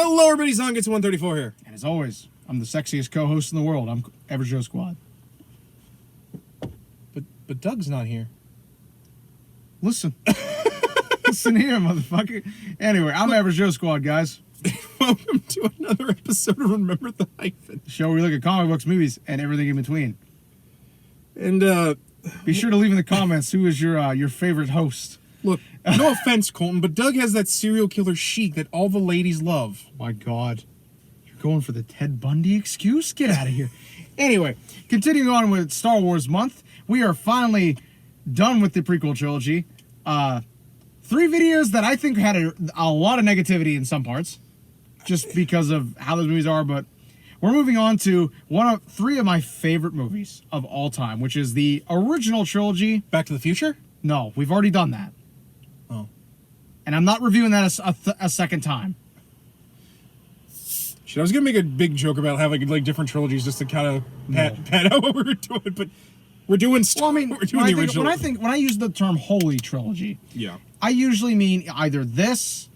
Hello, everybody. Zong gets 134 here. And as always, I'm the sexiest co-host in the world. I'm Average Joe Squad. But Doug's not here. Listen. Listen here, motherfucker. Anyway, I'm Average Joe Squad, guys. Welcome to another episode of Remember the Hyphen. The show where we look at comic books, movies, and everything in between. And, be sure to leave in the comments who is your favorite host. Look, no offense, Colton, but Doug has that serial killer chic that all the ladies love. My God. You're going for the Ted Bundy excuse? Get out of here. Anyway, continuing on with Star Wars month, we are finally done with the prequel trilogy. 3 videos that I think had a lot of negativity in some parts, just because of how those movies are, but we're moving on to 3 of my favorite movies of all time, which is the original trilogy. Back to the Future? No, we've already done that. Oh. And I'm not reviewing that a second time. Shit, I was going to make a big joke about having like different trilogies just to kind of pat out what we were doing, but we're doing we're doing the original. When I use the term holy trilogy, yeah, I usually mean either this,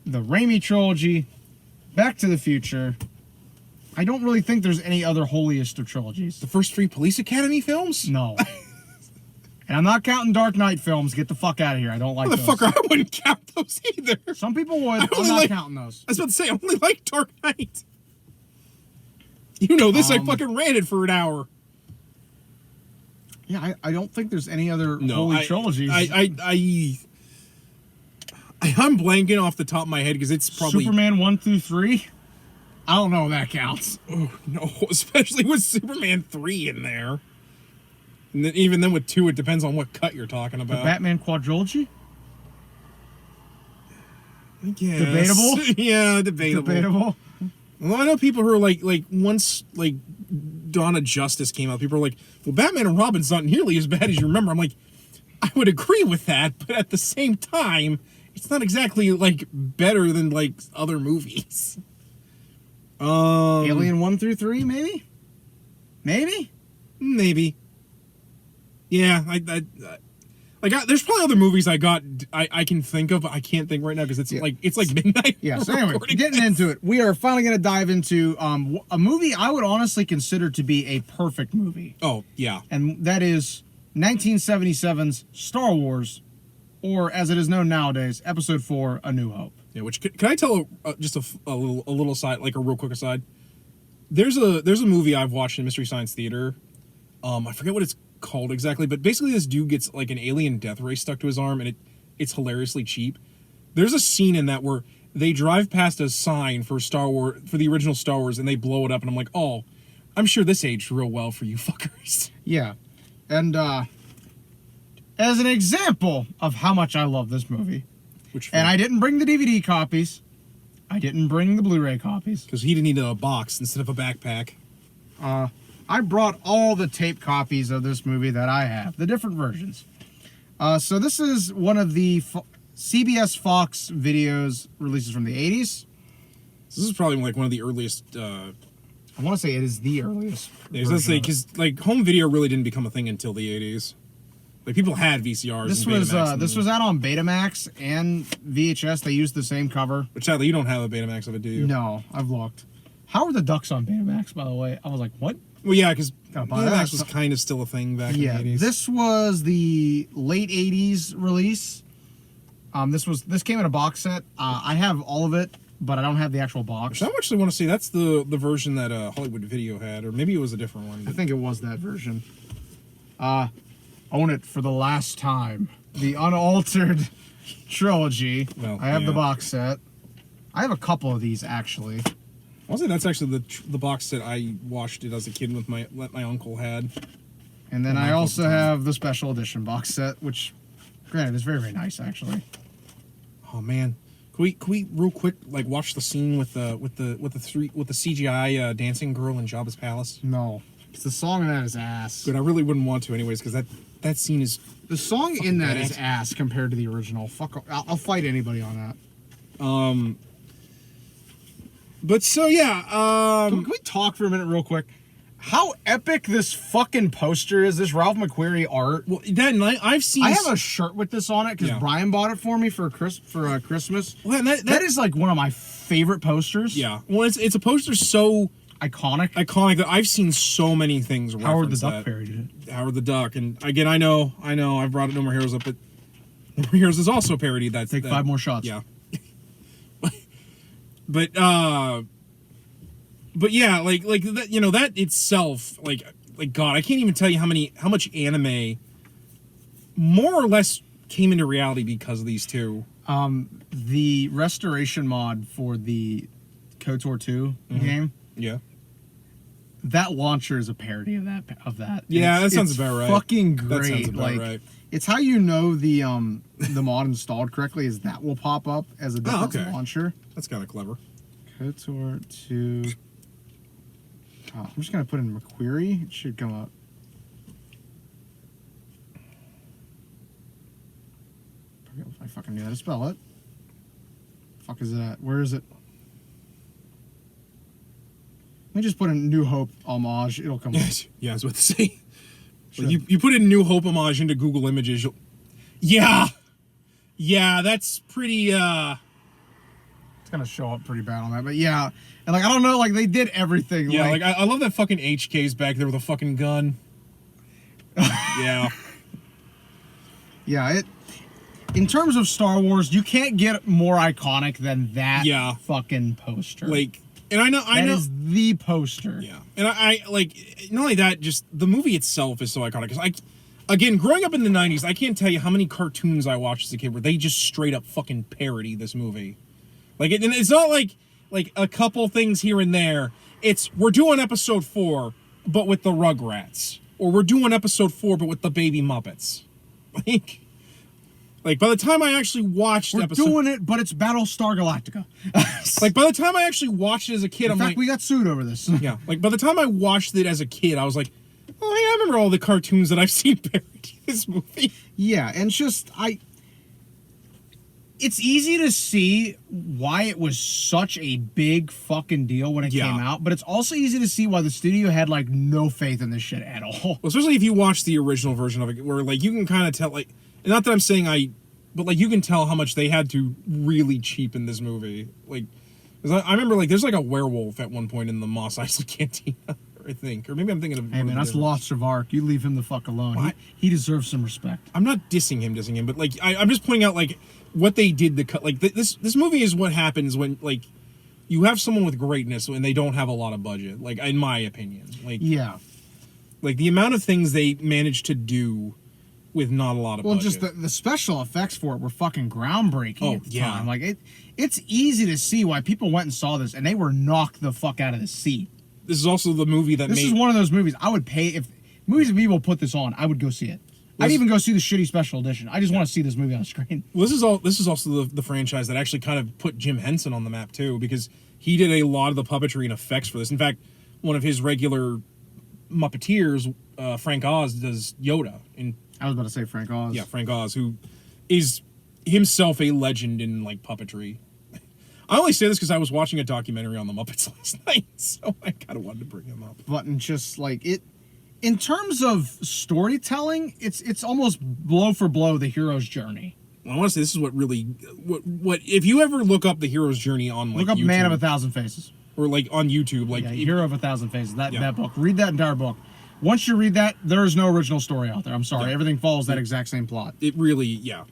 the Raimi trilogy, Back to the Future. I don't really think there's any other holiest of trilogies. the first 3 Police Academy films? No. And I'm not counting Dark Knight films. Get the fuck out of here. I don't like those. Motherfucker, I wouldn't count those either. Some people would. I'm not counting those. I was about to say, I only like Dark Knight. You know this, I fucking ranted for an hour. Yeah, I don't think there's any other holy trilogies. I'm blanking off the top of my head because it's probably... Superman 1 through 3? I don't know if that counts. Oh, no, especially with Superman 3 in there. And then, even then with 2, it depends on what cut you're talking about. The Batman quadrilogy? I guess. Debatable? Yeah, debatable. Well, I know people who are like once like Dawn of Justice came out, people are like, well, Batman and Robin's not nearly as bad as you remember. I'm like, I would agree with that, but at the same time, it's not exactly like better than like other movies. Alien 1 through 3, maybe? Maybe. Yeah, there's probably other movies I can think of. I can't think right now because it's like midnight. Yeah. So anyway, getting into it, we are finally going to dive into a movie I would honestly consider to be a perfect movie. Oh yeah, and that is 1977's Star Wars, or as it is known nowadays, Episode 4: A New Hope. Yeah. Which can I tell just a little aside, like a real quick aside? There's a movie I've watched in Mystery Science Theater. I forget what it's called exactly, but basically this dude gets like an alien death ray stuck to his arm, and it's hilariously cheap. There's a scene in that where they drive past a sign for the original Star Wars, and they blow it up, and I'm like, oh, I'm sure this aged real well for you fuckers. Yeah. And as an example of how much I love this movie, and I didn't bring the DVD copies, I didn't bring the Blu-ray copies, because he didn't need a box instead of a backpack. I brought all the tape copies of this movie that I have, the different versions. So this is one of the CBS Fox videos releases from the 80s. This is probably like one of the earliest... I want to say it is the earliest. Yeah, because like home video really didn't become a thing until the 80s. Like people had VCRs. This was out on Betamax and VHS. They used the same cover. Which sadly you don't have a Betamax of it, do you? No, I've looked. How are the ducks on Betamax, by the way? I was like, what? Well, yeah, because Betamax was kind of still a thing back in the 80s. This was the late 80s release. This came in a box set. I have all of it, but I don't have the actual box. Which I actually want to see. That's the version that Hollywood Video had, or maybe it was a different one. I think it was that version. Own it for the last time. The unaltered trilogy. Well, I have the box set. I have a couple of these, actually. Honestly, that's actually the box set I watched it as a kid with my uncle had. And then I also have the special edition box set, which, granted, is very, very nice, actually. Oh man, can we real quick like watch the scene with the CGI dancing girl in Jabba's palace? No, because the song in that is ass. Good, I really wouldn't want to, anyways, because that scene is the song in that is ass compared to the original. Fuck, I'll fight anybody on that. But so yeah, can we talk for a minute real quick? how epic this fucking poster is. This Ralph McQuarrie art. Well, that night I've seen. I have a shirt with this on it because Yeah. Brian bought it for me for Christmas. Well, that is like one of my favorite posters. Yeah. Well, it's a poster so Iconic. that I've seen so many things. Howard the reference Duck that. parodied it. Howard the Duck, and again, I know, I've brought it No More Heroes up, but No More Heroes is also parodied. Take 5 more shots. Yeah. but yeah, like that, that itself, like God, I can't even tell you how much anime more or less came into reality because of these two. The restoration mod for the KOTOR 2 game. Yeah. That launcher is a parody of that. Yeah, It's- that sounds it's about right. Fucking great. That sounds about right. It's how you know the mod installed correctly is that will pop up as a different okay. launcher. That's kind of clever. KOTOR 2. Oh, I'm just gonna put in McQuarrie. It should come up. I fucking knew how to spell it. Fuck is that? Where is it? Let me just put in New Hope homage. It'll come up. Yeah, I was about to say. Sure. Well, you put in New Hope homage into Google Images. Yeah, that's pretty. It's gonna show up pretty bad on that, but yeah, and like I don't know, like they did everything. Yeah, like I love that fucking HK's back there with a fucking gun. Yeah. Yeah, it. In terms of Star Wars, you can't get more iconic than that. Yeah. Fucking poster. Like, and I know. That is the poster. Yeah, and I like not only that, just the movie itself is so iconic. Because again, growing up in the '90s, I can't tell you how many cartoons I watched as a kid where they just straight up fucking parody this movie. Like, and it's not like a couple things here and there. It's we're doing episode 4, but with the Rugrats, or we're doing episode 4, but with the Baby Muppets. Like by the time I actually watched We're episode, doing it, but it's Battlestar Galactica. like by the time I actually watched it as a kid, In I'm fact, like, we got sued over this. yeah, like by the time I watched it as a kid, I was like, oh yeah, I remember all the cartoons that I've seen parody this movie. Yeah, and just it's easy to see why it was such a big fucking deal when it Yeah. came out, but it's also easy to see why the studio had like no faith in this shit at all. Well, especially if you watch the original version of it, where like you can kind of tell, like, and not that I'm saying but like you can tell how much they had to really cheapen this movie. Like, 'cause I remember like there's like a werewolf at one point in the Mos Eisley Cantina, I think, or maybe I'm thinking of. Hey man, that's Lost of Ark. You leave him the fuck alone. What? He deserves some respect. I'm not dissing him, but like I'm just pointing out like what they did to cut. Like this movie is what happens when like you have someone with greatness and they don't have a lot of budget. Like in my opinion, like Yeah. like the amount of things they managed to do with not a lot of budget. Just the special effects for it were fucking groundbreaking at the yeah. time. Like it's easy to see why people went and saw this and they were knocked the fuck out of the seat. This is also the movie that This is one of those movies I would pay if movies and people put this on. I would go see it. I'd even go see the shitty special edition. I just want to see this movie on screen. Well, this is also the franchise that actually kind of put Jim Henson on the map too, because he did a lot of the puppetry and effects for this. In fact, one of his regular Muppeteers, Frank Oz, does Yoda. I was about to say Frank Oz. Yeah, Frank Oz, who is himself a legend in like puppetry. I only say this because I was watching a documentary on the Muppets last night, so I kind of wanted to bring him up. But in just like it, in terms of storytelling, it's almost blow for blow the hero's journey. I want to say this is what really what if you ever look up the hero's journey on like Look up YouTube, Man of 1,000 Faces. or like on YouTube, like Yeah, Hero of 1,000 Faces. That Yeah. that book. Read that entire book. Once you read that, there is no original story out there. I'm sorry, Yeah. everything follows that exact same plot. it really, yeah.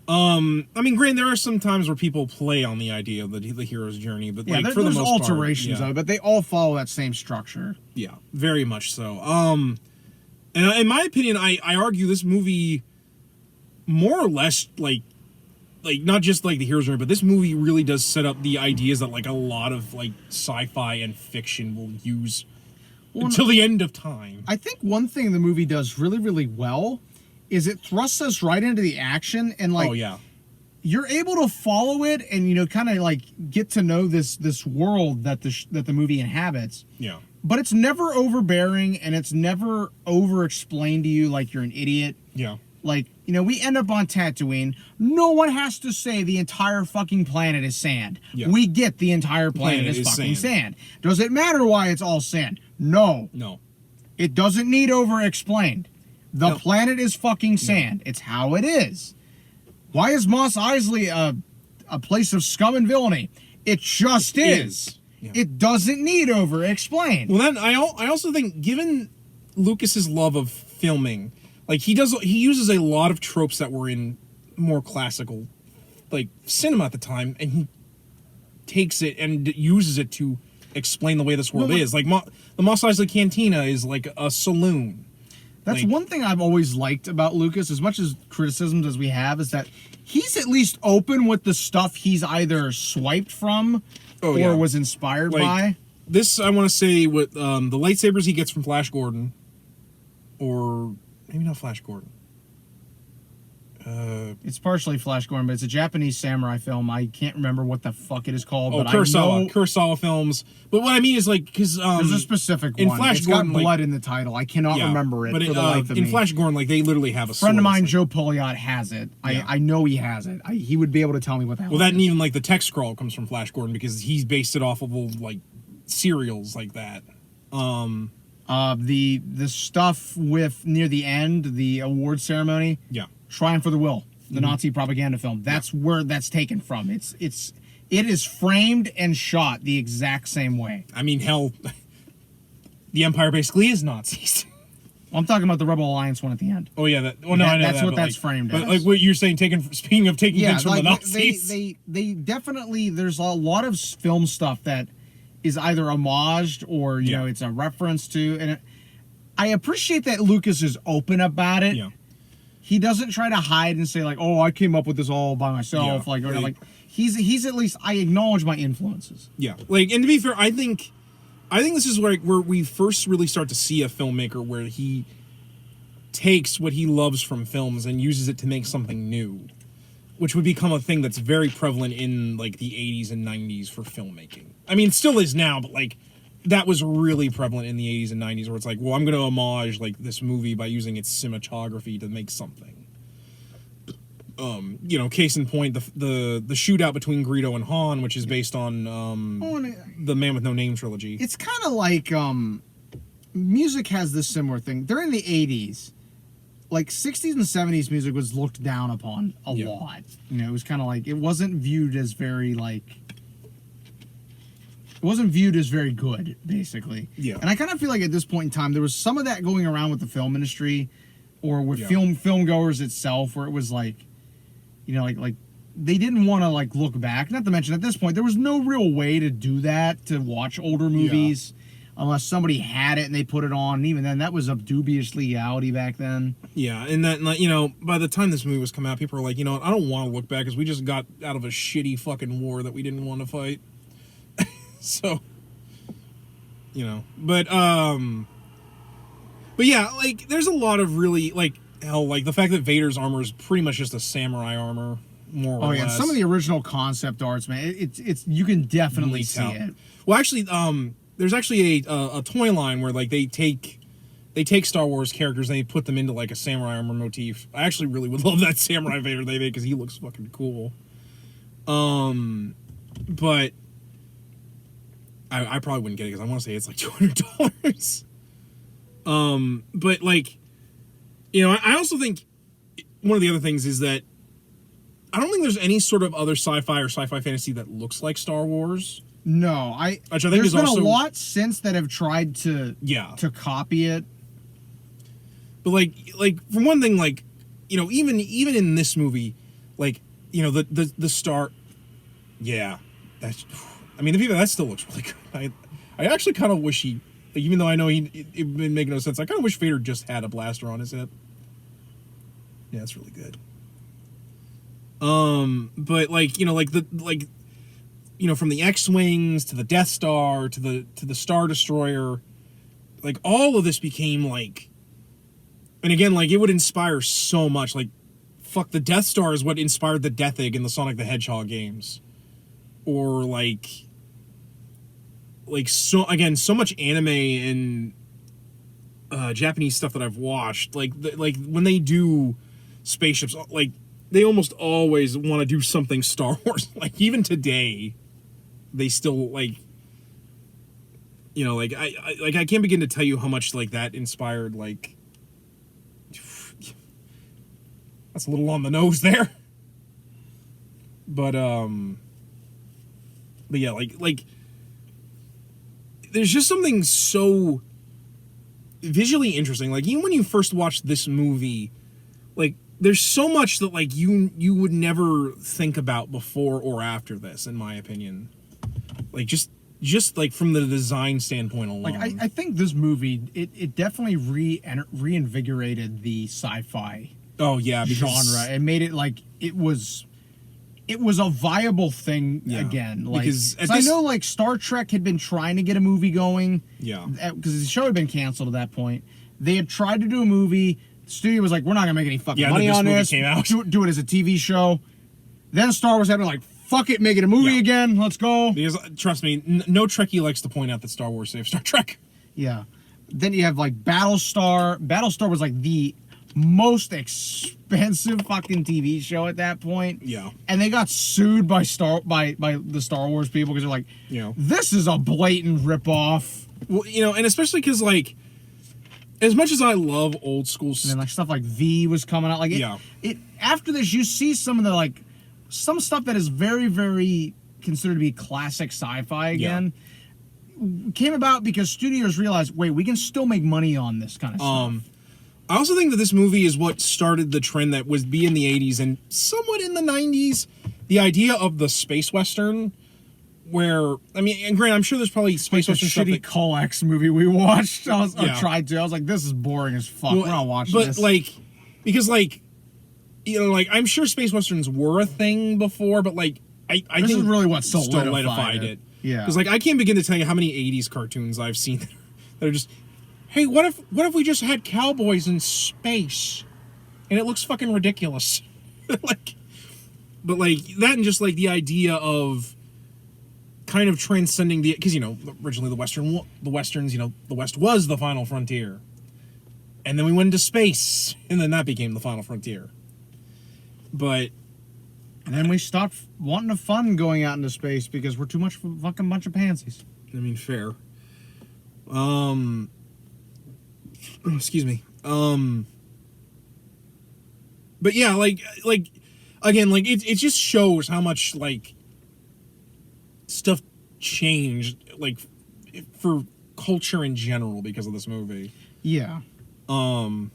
I mean, granted, there are some times where people play on the idea of the hero's journey, but Yeah, like there, for the there's most alterations part, yeah, of it, but they all follow that same structure. yeah, very much so. And in my opinion, I argue this movie more or less like not just like the hero's journey, but this movie really does set up the ideas that like a lot of like sci-fi and fiction will use until the end of time. I think one thing the movie does really, really well is it thrusts us right into the action and like Oh yeah, you're able to follow it and kind of like get to know this world that the movie inhabits. yeah, But it's never overbearing and it's never over explained to you like you're an idiot. yeah. Like You know, we end up on Tatooine. No one has to say the entire fucking planet is sand. Yeah. We get the entire planet is fucking sand. Does it matter why it's all sand? No. No. It doesn't need over-explained. The planet is fucking sand. It's how it is. Why is Mos Eisley a place of scum and villainy? It just is. Yeah. It doesn't need over-explained. Well, then I also think, given Lucas's love of filming, like he uses a lot of tropes that were in more classical, like cinema at the time, and he takes it and uses it to explain the way this world is. Like the Mos Eisley Cantina is like a saloon. That's one thing I've always liked about Lucas, as much as criticisms as we have, is that he's at least open with the stuff he's either swiped from or was inspired by. This, I want to say, with the lightsabers he gets from Flash Gordon, or maybe not Flash Gordon. It's partially Flash Gordon, but it's a Japanese samurai film. I can't remember what the fuck it is called. Oh, but Kurosawa films. But what I mean is, like, because there's a specific one. Flash it's Gordon, got blood in the title. I cannot remember it. But for the life of me. In Flash Gordon, like, they literally have a friend of mine, Joe Poliot, has it. I know he has it. He would be able to tell me what the hell. Well, that and even like the text scroll comes from Flash Gordon because he's based it off of like serials like that. The stuff with near the end, the award ceremony. Yeah. Triumph for the Will, the Nazi propaganda film. That's where that's taken from. It is framed and shot the exact same way. I mean, hell, the Empire basically is Nazis. Well, I'm talking about the Rebel Alliance one at the end. Oh yeah, I know that's that, what that's framed as. But like what you're saying, speaking of taking things from the Nazis, they definitely, there's a lot of film stuff that is either homaged or you know it's a reference to, and I appreciate that Lucas is open about it. Yeah. He doesn't try to hide and say like, "Oh, I came up with this all by myself." Yeah, like he's at least, I acknowledge my influences. Yeah, like, and to be fair, I think this is where we first really start to see a filmmaker where he takes what he loves from films and uses it to make something new, which would become a thing that's very prevalent in like the 80s and 90s for filmmaking. I mean, it still is now, but like that was really prevalent in the 80s and 90s where it's like, well, I'm going to homage like this movie by using its cinematography to make something. You know, case in point, the shootout between Greedo and Han, which is based on the Man with No Name trilogy. It's kind of like music has this similar thing. During the 80s, like 60s and 70s music was looked down upon a lot. You know, it was kind of like, it wasn't viewed as very good, basically. Yeah. And I kind of feel like at this point in time, there was some of that going around with the film industry or with film goers itself, where it was like, you know, like they didn't want to like look back. Not to mention at this point, there was no real way to do that, to watch older movies unless somebody had it and they put it on. And even then, that was a dubious legality back then. Yeah, and that, you know, by the time this movie was coming out, people were like, you know, I don't want to look back because we just got out of a shitty fucking war that we didn't want to fight. So, you know, but yeah, like there's a lot of really like hell, like the fact that Vader's armor is pretty much just a samurai armor, more or less. Some of the original concept arts, man, it's you can definitely see it. Well, actually, there's actually a toy line where like they take Star Wars characters and they put them into like a samurai armor motif. I actually really would love that samurai Vader they made because he looks fucking cool. But I probably wouldn't get it because I want to say it's like $200. But like, you know, I also think one of the other things is that I don't think there's any sort of other sci-fi or sci-fi fantasy that looks like Star Wars. No, which I think there's been also a lot since that have tried to copy it. But like for one thing, like, you know, even in this movie, like, you know, the star, that's, I mean, that still looks really good. I actually kind of wish he, like, even though I know it would make no sense, I kind of wish Vader just had a blaster on his hip. Yeah, it's really good. But like, you know, you know, from the X-Wings to the Death Star to the Star Destroyer, like all of this became like, and again, like it would inspire so much. Like, fuck, the Death Star is what inspired the Death Egg in the Sonic the Hedgehog games, or like so much anime and Japanese stuff that I've watched. Like when they do spaceships, like they almost always want to do something Star Wars. Like even today, they still like, you know, like I can't begin to tell you how much like that inspired. Like that's a little on the nose there, but yeah, like there's just something so visually interesting. Like even when you first watch this movie, like there's so much that like you would never think about before or after this, in my opinion. Like just like from the design standpoint alone. Like I think this movie it definitely reinvigorated the sci-fi genre. It made it like it was a viable thing again. Like because I know like Star Trek had been trying to get a movie going. Yeah. Because the show had been canceled at that point. They had tried to do a movie. The studio was like, we're not gonna make any fucking money on this. Came out. Do it as a TV show. Then Star Wars had been like, fuck it, make it a movie again. Let's go. Because trust me, no Trekkie likes to point out that Star Wars saved Star Trek. Yeah. Then you have like Battlestar. Battlestar was like the most expensive fucking TV show at that point. Yeah. And they got sued by the Star Wars people because they're like, this is a blatant ripoff. Well, you know, and especially because like, as much as I love old school stuff, and then like stuff like V was coming out. Like it after this, you see some of the like some stuff that is very, very considered to be classic sci-fi again. Came about because studios realized, wait, we can still make money on this kind of stuff. I also think that this movie is what started the trend that was in the 80s and somewhat in the 90s. The idea of the space western, where, I mean, and granted, I'm sure there's probably space like western shitty Call-X movie we watched. I tried to. I was like, this is boring as fuck. We're not watching this. But, like, because, like, you know, like, I'm sure space westerns were a thing before, but, like, I this think is really what solidified it. Yeah. Because, like, I can't begin to tell you how many 80s cartoons I've seen that are just, hey, what if we just had cowboys in space? And it looks fucking ridiculous. Like, but, like, that and just, like, the idea of kind of transcending the, because, you know, originally the westerns, you know, the West was the final frontier. And then we went into space, and then that became the final frontier. But... And then we stopped wanting the fun going out into space because we're too much of a fucking bunch of pansies. I mean, fair. Excuse me. But yeah, like again, like it just shows how much like stuff changed, like for culture in general because of this movie. Yeah. What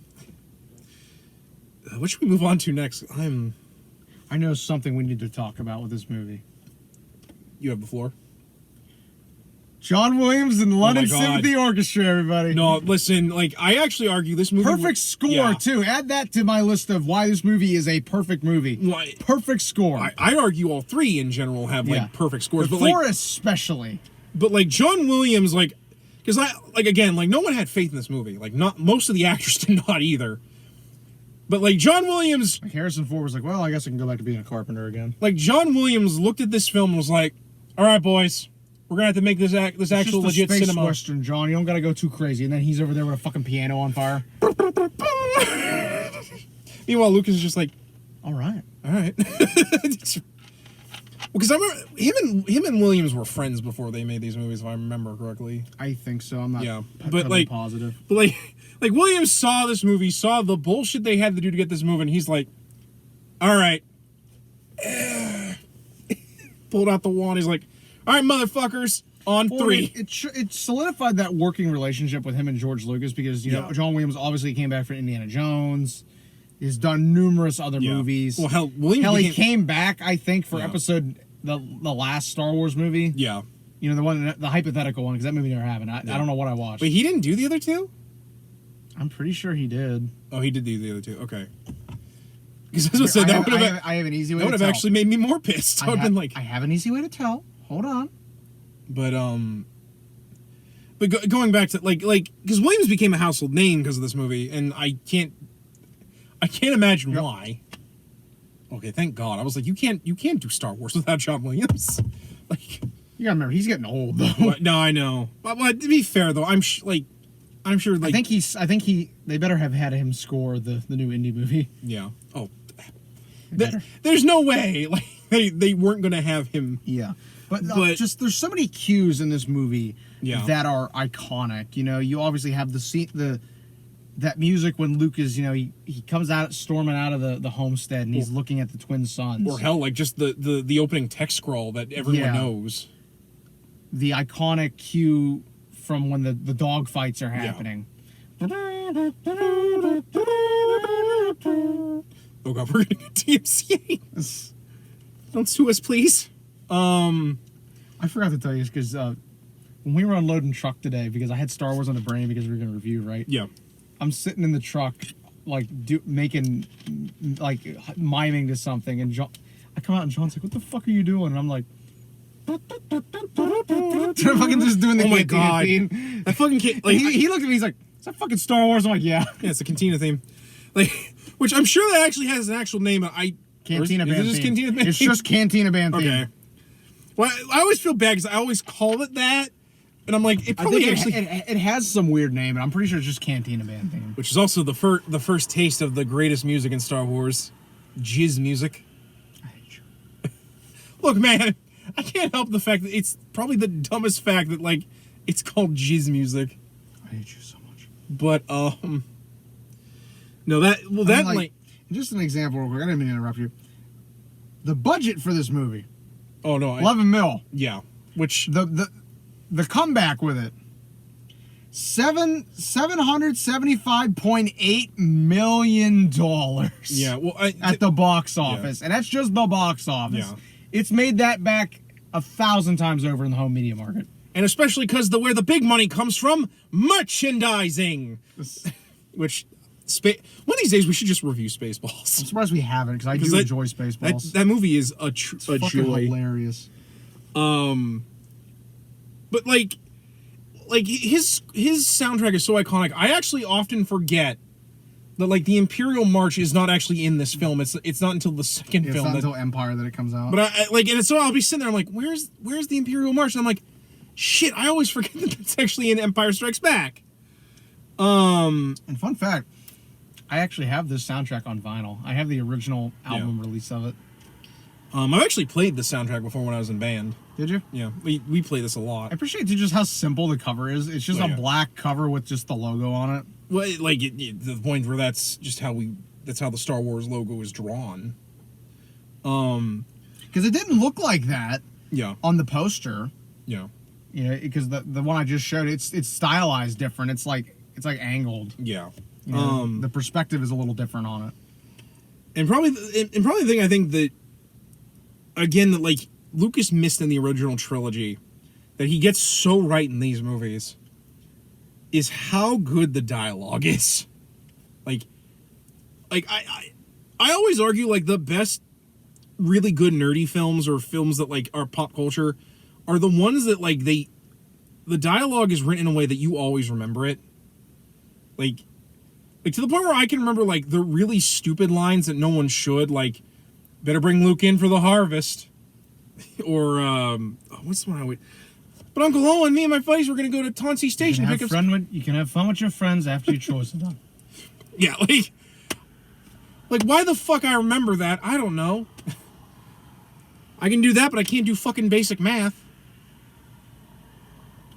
should we move on to next? I know something we need to talk about with this movie. You have the floor. John Williams and the London Symphony Orchestra, everybody. No, listen, like, I actually argue this movie... Perfect score, too. Add that to my list of why this movie is a perfect movie. Well, perfect score. I argue all three, in general, have, like, perfect scores. The four especially. But, like, John Williams, like... Because, again, like, no one had faith in this movie. Like, most of the actors did not either. But, like, John Williams... Like Harrison Ford was like, well, I guess I can go back to being a carpenter again. Like, John Williams looked at this film and was like, all right, boys... We're gonna have to make this actual legit space cinema. Western, John. You don't gotta go too crazy. And then he's over there with a fucking piano on fire. Meanwhile, Lucas is just like, all right. Because I remember him and Williams were friends before they made these movies, if I remember correctly. I think so. I'm not. But like positive. But like Williams saw this movie, saw the bullshit they had to do to get this movie, and he's like, all right. Pulled out the wand. He's like, all right, motherfuckers, on three. It solidified that working relationship with him and George Lucas because, you know, John Williams obviously came back for Indiana Jones. He's done numerous other movies. Well, hell, he came back, I think, for the last Star Wars movie. Yeah. You know, the hypothetical one, because that movie never happened. I don't know what I watched. Wait, he didn't do the other two? I'm pretty sure he did. Oh, he did do the other two. Okay. Because as I said, I have an easy way to tell. That would have actually made me more pissed. I would have been like... I have an easy way to tell. Hold on. But going back to like because Williams became a household name because of this movie, and I can't imagine why. Okay, thank God. I was like, you can't do Star Wars without John Williams. Like, you gotta remember, he's getting old though. No, I know. But to be fair though, I'm sure. Like, I think they better have had him score the new indie movie. yeah. Oh, Better. there's no way. Like they weren't gonna have him. Yeah, but But- there's so many cues in this movie Yeah. that are iconic. You know, you obviously have that music when Luke is, he comes out storming out of the homestead and he's looking at the twin sons. Or hell, like just the opening text scroll that everyone Yeah. knows. The iconic cue from when the dog fights are happening. Oh god, we're gonna get TMCA. Don't sue us, please. I forgot to tell you because when we were unloading truck today, because I had Star Wars on the brain because we were going to review, right? Yeah. I'm sitting in the truck, like miming to something, and I come out and John's like, "What the fuck are you doing?" And I'm like, fucking just doing the Oh my Cantina god, theme. that fucking kid. Like He looked at me, he's like, "Is that fucking Star Wars?" I'm like, "Yeah." yeah, it's a Cantina theme. Like, which I'm sure that actually has an actual name. Cantina Band. Is it just theme. Cantina Band? It's just Cantina Band theme. Okay. Well, I always feel bad because I always call it that, and I'm like, it I probably think actually. it has some weird name, and I'm pretty sure it's just Cantina Band theme. Which is also the first taste of the greatest music in Star Wars, jizz music. I hate you. Look, man, I can't help the fact that it's probably the dumbest fact that like it's called jizz music. I hate you so much. But no, that just an example real quick. I didn't mean to interrupt you. The budget for this movie, oh no, 11 mil. yeah, which The comeback with it, $775.8 million. yeah, well, at the box office, and that's just the box office. Yeah. It's made that back 1,000 times over in the home media market. and especially because where the big money comes from, merchandising, which. One of these days we should just review I'm Spaceballs. surprised we haven't because I do that- enjoy Spaceballs. That movie is a Fucking joy. hilarious. But like his soundtrack is so iconic. I actually often forget that like the Imperial March is not actually in this film. It's not until the second It's film. not until Empire that it comes out. But I like, and so I'll be sitting there. I'm like, where's the Imperial March? And I'm like, shit, I always forget that it's actually in Empire Strikes Back. And fun fact, I actually have this soundtrack on vinyl. I have the original album release of it. I've actually played the soundtrack before when I was in band. Did you? Yeah, we play this a lot. I appreciate too just how simple the cover is. It's just Oh, a yeah. black cover with just the logo on it. Well, the point where that's just how the Star Wars logo is drawn. Because it didn't look like that Yeah, on the poster. yeah, You know, because the one I just showed, it's stylized different. It's like angled. yeah. You know, the perspective is a little different on it. And probably the thing I think that again that like Lucas missed in the original trilogy that he gets so right in these movies is how good the dialogue is. Like I always argue like the best really good nerdy films or films that like are pop culture are the ones that like the dialogue is written in a way that you always remember it. Like to the point where I can remember like the really stupid lines that no one should, like better bring Luke in for the harvest. Or what's the one I would But Uncle Owen, me and my buddies were gonna go to Tonsy Station to pick up You can have fun with your friends after your chores are done. Yeah, like why the fuck I remember that? I don't know. I can do that, but I can't do fucking basic math.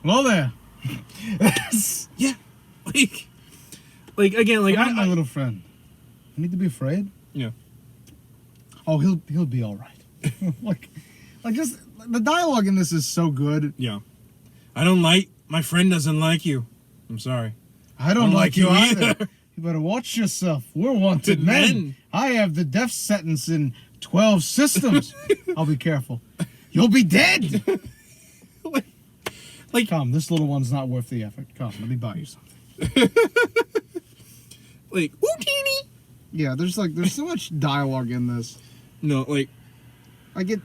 Hello there. Yeah. Like again, like I'm my little friend. I need to be afraid. yeah. Oh, he'll be all right. like just the dialogue in this is so good. Yeah. I don't like my friend doesn't like you. I'm sorry. I don't like you either. You better watch yourself. We're wanted men. I have the death sentence in 12 systems. I'll be careful. You'll be dead. Like Come, this little one's not worth the effort. Come, let me buy you something. like ooh teeny. Yeah, there's so much dialogue in this. No, like I get.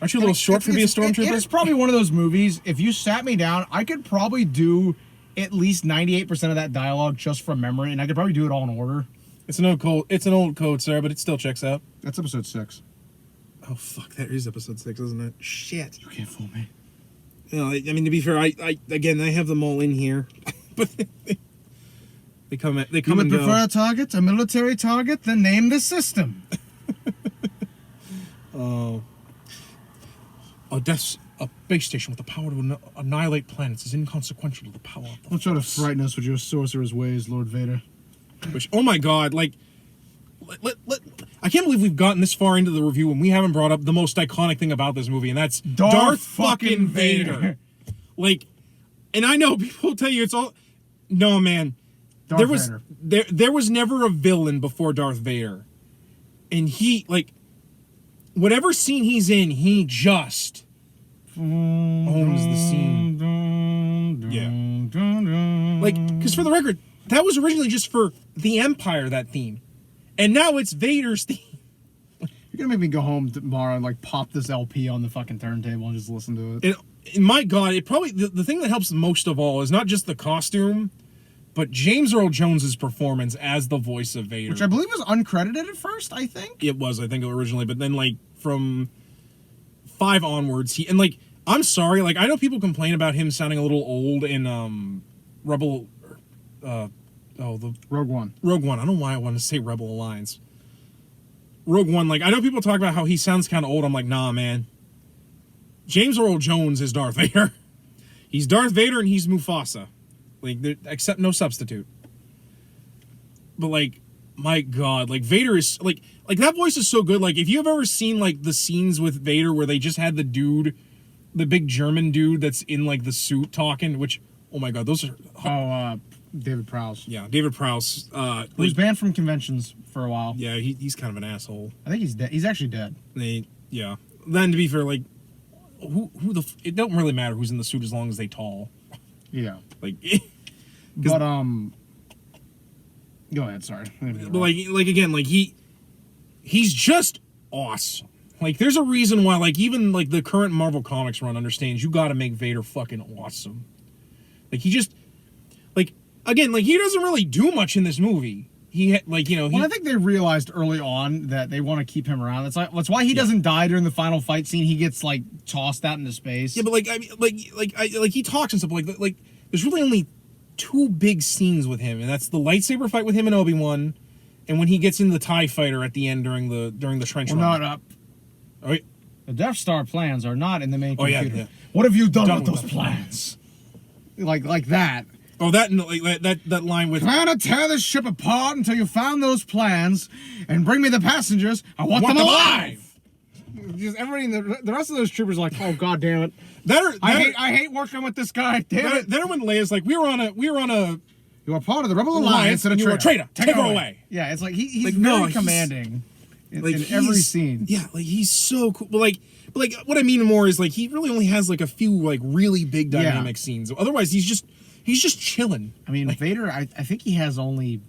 aren't you a little short for being a stormtrooper? It's probably one of those movies. If you sat me down, I could probably do at least 98% of that dialogue just from memory, and I could probably do it all in order. It's an old code, sir, but it still checks out. That's episode 6. Oh fuck, that is episode 6, isn't it? Shit. You can't fool me. You know, I mean, to be fair, I again, I have them all in here, but They come You and would go. prefer a target, a military target, then name the system. A base station with the power to annihilate planets is inconsequential to the power of the Don't try to Force. frighten us with your sorcerer's ways, Lord Vader. Which, oh my god, like, I can't believe we've gotten this far into the review and we haven't brought up the most iconic thing about this movie, and that's Darth fucking Vader. Like, and I know people will tell you it's all. No, man. Darth Vader. There was never a villain before Darth Vader, and he, like, whatever scene he's in, he just owns the scene. Yeah. Like, because for the record, that was originally just for the Empire, that theme, and now it's Vader's theme. You're gonna make me go home tomorrow and like pop this LP on the fucking turntable and just listen to it. And my God, it probably the thing that helps most of all is not just the costume, but James Earl Jones's performance as the voice of Vader, Which I believe was uncredited at first, I think. It was, I think, originally, but then like from 5 onwards, and like, I'm sorry, like, I know people complain about him sounding a little old in Rebel, the Rogue One. Rogue One. I don't know why I want to say Rebel Alliance. Rogue One, like, I know people talk about how he sounds kind of old. I'm like, nah, man. James Earl Jones is Darth Vader. He's Darth Vader and he's Mufasa. Like, except no substitute. But, like, my God, like, Vader is, like that voice is so good. Like, if you've ever seen, like, the scenes with Vader where they just had the dude, the big German dude that's in, like, the suit talking, which, oh my God, those are... David Prowse. Yeah, David Prowse. He was banned from conventions for a while. Yeah, he's kind of an asshole. I think he's dead. He's actually dead. Yeah. Then, to be fair, like, it don't really matter who's in the suit as long as they tall. Yeah. Like, but, go ahead, sorry. but like again, like, he's just awesome. Like, there's a reason why, like, even, like, the current Marvel Comics run understands you gotta make Vader fucking awesome. Like, he just, like, again, like, he doesn't really do much in this movie. Well, I think they realized early on that they want to keep him around. That's why he doesn't die during the final fight scene. He gets, like, tossed out into space. Yeah, but, like, I mean, like he talks and stuff, like, there's really only 2 big scenes with him, and that's the lightsaber fight with him and Obi-Wan, and when he gets in the TIE fighter at the end during the trench run. Not up. Oh, yeah. The Death Star plans are not in the main computer. Yeah. What have you done with those plans? Like that. Oh, that line with... Plan to tear this ship apart until you found those plans and bring me the passengers. I want them alive! Just everybody, the rest of those troopers are like, oh, God damn it. I hate working with this guy. Damn it. Then when Leia's like, we were on a... You are part of the Rebel Alliance and you're a traitor. Take her away. Yeah, it's like he's like, very no, commanding in every scene. Yeah, like, he's so cool. But like, what I mean more is, like, he really only has, like, a few, like, really big dynamic scenes. Otherwise, he's just chilling. I mean, like, Vader, I think he has only...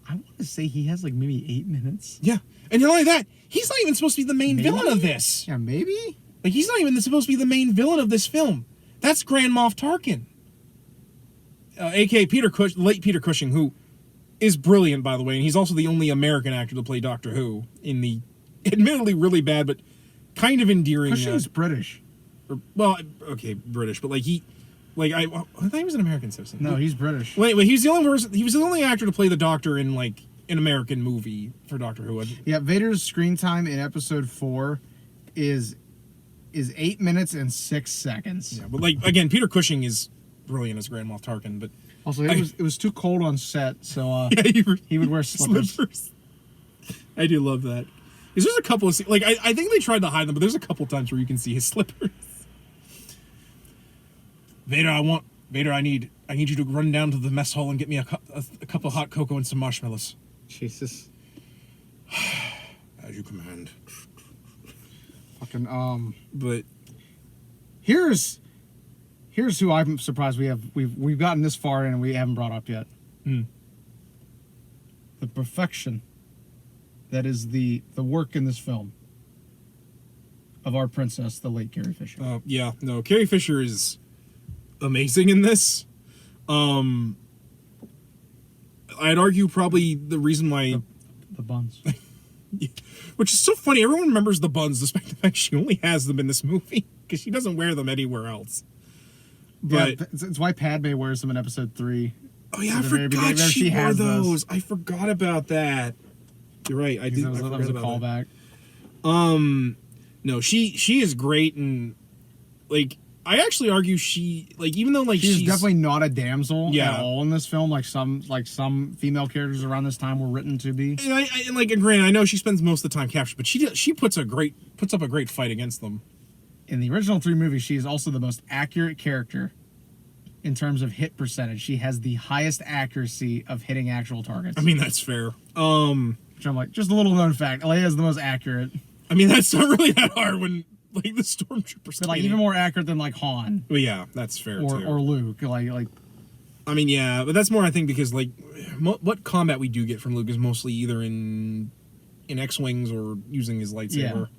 I want to say he has, like, maybe 8 minutes. Yeah. And not only that, he's not even supposed to be the main villain of this. Yeah, maybe? Like, he's not even supposed to be the main villain of this film. That's Grand Moff Tarkin. A.K.A. late Peter Cushing, who is brilliant, by the way, and he's also the only American actor to play Doctor Who in the admittedly really bad, but kind of endearing... Cushing's British. Well, okay, British, but, like, I thought he was an American citizen. No, he's British. Wait, he was the only person. He was the only actor to play the Doctor in, like, an American movie for Doctor Who. Yeah, Vader's screen time in Episode 4 is 8 minutes and 6 seconds. Yeah, but, like, again, Peter Cushing is brilliant as Grand Moff Tarkin, but also it was too cold on set, so yeah, he would wear slippers. I do love that. There's a couple of, like, I think they tried to hide them, but there's a couple times where you can see his slippers. Vader, I need you to run down to the mess hall and get me a cup of hot cocoa and some marshmallows. Jesus. As you command. Fucking But here's who I'm surprised we've gotten this far in and we haven't brought up yet. The perfection that is the work in this film of our princess, the late Carrie Fisher. Yeah, no, Carrie Fisher is amazing in this. I'd argue probably the reason why the buns. Which is so funny. Everyone remembers the buns, despite the fact she only has them in this movie because she doesn't wear them anywhere else. But yeah, it's why Padme wears them in Episode 3. Oh yeah, I At the very forgot beginning, she wore has those. I forgot about that. You're right. I did. That was, I that forgot was a about that. callback. No, she is great, and like I actually argue she like even though like She's she's definitely not a damsel Yeah. at all in this film. Like some female characters around this time were written to be. and and like and granted, I know she spends most of the time captured, but she puts up a great fight against them. In the original 3 movies, she is also the most accurate character in terms of hit percentage. She has the highest accuracy of hitting actual targets. I mean, that's fair. Which I'm like, just a little known fact. Leia is the most accurate. I mean, that's not really that hard when like the stormtroopers. But like even more accurate than like Han Well, yeah, that's fair or too. Luke. Like I mean, yeah, but that's more I think because like what combat we do get from Luke is mostly either in X-wings or using his lightsaber.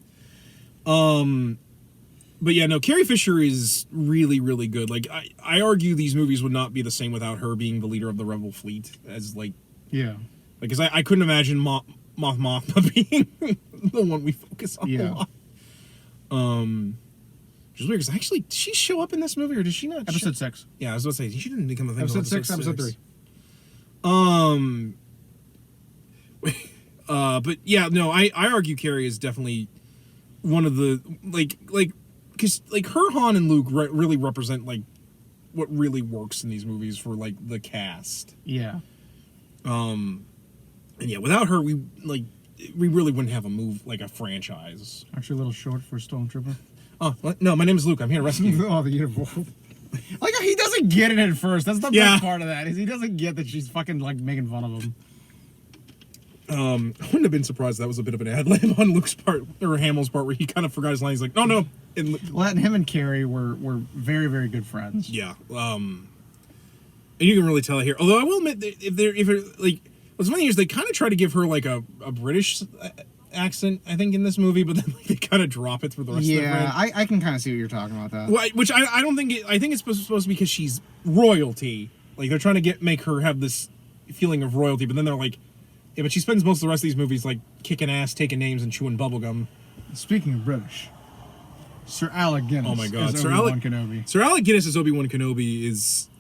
But yeah, no, Carrie Fisher is really, really good. Like I argue these movies would not be the same without her being the leader of the Rebel fleet. As like, yeah. because I couldn't imagine Moth Mothma being the one we focus on a lot. Which is weird because actually, did she show up in this movie or did she not? Episode 6. Yeah, I was about to say she didn't become a thing. Episode until 6, episode 3. But yeah, no, I argue Carrie is definitely one of the like because like her Han and Luke really represent like what really works in these movies for like the cast. Yeah. And yeah, without her, we really wouldn't have a franchise. Aren't you a little short for a stormtrooper? Oh what? No, my name is Luke. I'm here to rescue you. Oh, the uniform. Like he doesn't get it at first. That's the best part of that. Is he doesn't get that she's fucking like making fun of him. I wouldn't have been surprised that was a bit of an ad lib on Luke's part or Hamill's part, where he kind of forgot his line. He's like, no. Well, and him and Carrie were very, very good friends. Yeah. And you can really tell it here. Although I will admit, that if like, what's funny is they kind of try to give her like a British accent, I think, in this movie, but then like, they kind of drop it for the rest of the Yeah, I can kind of see what you're talking about. That. Well, which I don't think I think it's supposed to be because she's royalty. Like they're trying to make her have this feeling of royalty, but then they're like, yeah, but she spends most of the rest of these movies like kicking ass, taking names, and chewing bubblegum. Speaking of British, Sir Alec Guinness. Oh my God, is Obi-Wan Kenobi. Sir Alec Guinness as Obi-Wan Kenobi is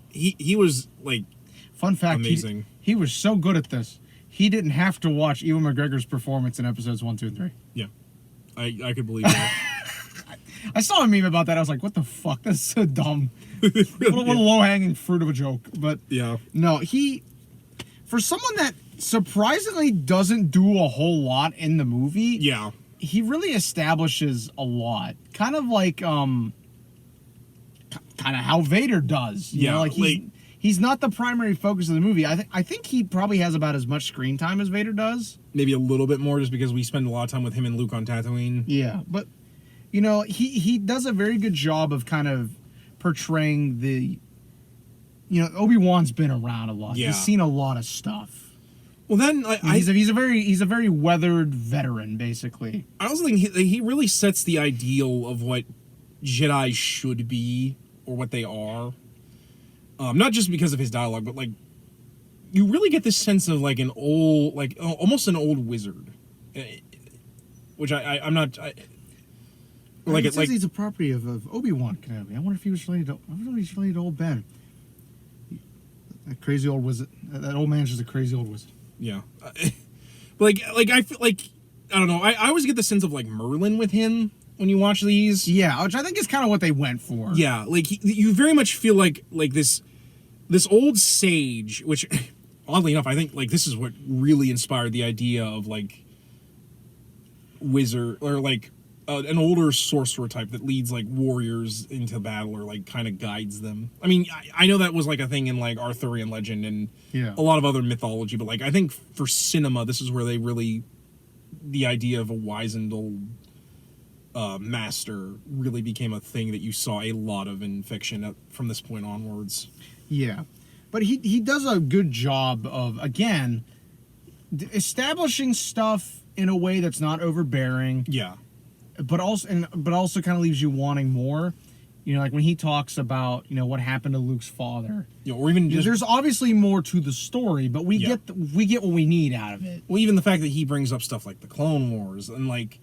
he was like fun fact. amazing. He was so good at this. He didn't have to watch Ewan McGregor's performance in episodes 1, 2, and 3. Yeah, I could believe that. I saw a meme about that. I was like, what the fuck? That's so dumb. What a low-hanging fruit of a joke. But yeah, no, for someone that surprisingly doesn't do a whole lot in the movie, yeah, he really establishes a lot. Kind of like kind of how Vader does. You know, like he's not the primary focus of the movie. I think he probably has about as much screen time as Vader does. maybe a little bit more just because we spend a lot of time with him and Luke on Tatooine. Yeah, but you know, he does a very good job of kind of portraying the, you know, Obi-Wan's been around a lot. Yeah. He's seen a lot of stuff. Well, then He's a very weathered veteran, basically. I also think he really sets the ideal of what Jedi should be or what they are. Not just because of his dialogue, but like you really get this sense of like an old, like almost an old wizard, which I'm not. Like It it, says like he's a property of Obi-Wan Kenobi. I wonder if he was related to old Ben. That crazy old wizard. That old man's just a crazy old wizard. yeah, like I feel like I don't know. I always get the sense of like Merlin with him when you watch these. Yeah, which I think is kind of what they went for. Yeah, like you very much feel like this old sage, which oddly enough, I think like this is what really inspired the idea of like wizard or like an older sorcerer type that leads like warriors into battle or like kind of guides them. I mean, I know that was like a thing in like Arthurian legend and a lot of other mythology, but like I think for cinema, this is where they really the idea of a wizened old master really became a thing that you saw a lot of in fiction from this point onwards. Yeah, but he does a good job of, again, establishing stuff in a way that's not overbearing. Yeah. But also kind of leaves you wanting more. You know, like when he talks about, you know, what happened to Luke's father. Yeah, or even just, there's obviously more to the story, but we get what we need out of it. Well, even the fact that he brings up stuff like the Clone Wars and like,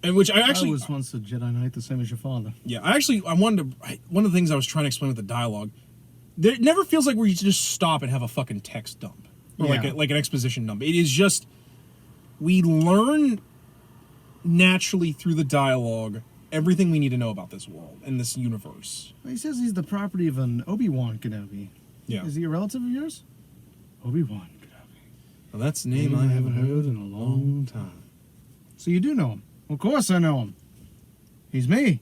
and which I was once a Jedi Knight, the same as your father. Yeah, I wanted to. One of the things I was trying to explain with the dialogue, There, it never feels like where you just stop and have a fucking text dump or Yeah. like an exposition dump. It is just we learn naturally through the dialogue everything we need to know about this world and this universe. He says he's the property of an Obi-Wan Kenobi. Yeah. Is he a relative of yours? Obi-Wan Kenobi. Well, that's a name I haven't heard in a long time. So you do know him. Of course I know him. He's me.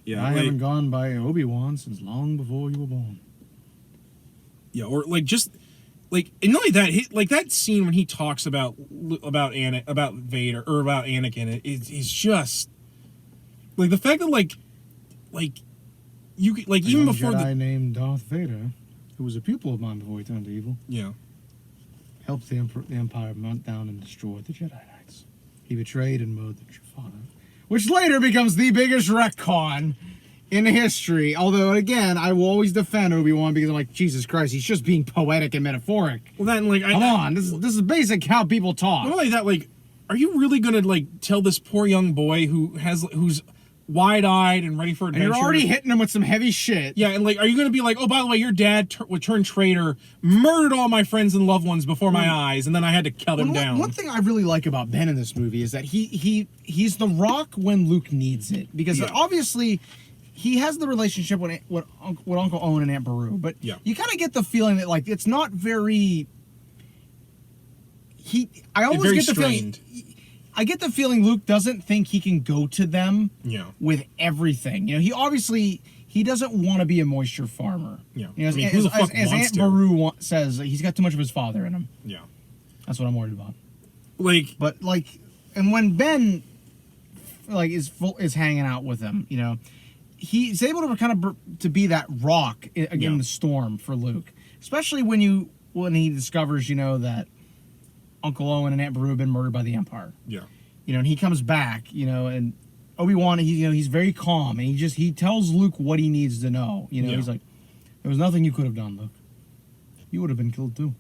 Yeah, I like, haven't gone by Obi-Wan since long before you were born. yeah, or like just like and not only that, like that scene when he talks about Vader or about Anakin, is just like the fact that like you could, like A even young before Jedi the named Darth Vader, who was a pupil of mine before he turned evil, yeah. helped the Empire mount down and destroy the Jedi Knights. He betrayed and murdered your father, which later becomes the biggest retcon in history. Although, again, I will always defend Obi-Wan because I'm like, Jesus Christ, he's just being poetic and metaphoric. Well, then like Come on, this is basic how people talk. not only that, like, are you really gonna like tell this poor young boy who's wide-eyed and ready for And adventure? you're already hitting him with some heavy shit. Yeah, and like, are you gonna be like, oh, by the way, your dad turned traitor, murdered all my friends and loved ones before my eyes, and then I had to cut him down. One thing I really like about Ben in this movie is that he's the rock when Luke needs it, because Yeah. obviously he has the relationship with Uncle Owen and Aunt Beru, but Yeah. you kind of get the feeling that like it's not very. I always very get the strained. feeling. I get the feeling Luke doesn't think he can go to them Yeah. with everything. You know, he doesn't want to be a moisture farmer. Yeah. You know, I mean, who the fuck as wants Aunt to? Beru says, he's got too much of his father in him. Yeah. That's what I'm worried about. Like, But like, and when Ben like is hanging out with him, you know, he's able to kind of to be that rock against Yeah. the storm for Luke, especially when he discovers, you know, that Uncle Owen and Aunt Beru have been murdered by the Empire. yeah. You know, and he comes back, you know, and Obi-Wan, he's very calm, and he tells Luke what he needs to know. You know, Yeah. he's like, there was nothing you could have done, Luke. You would have been killed too.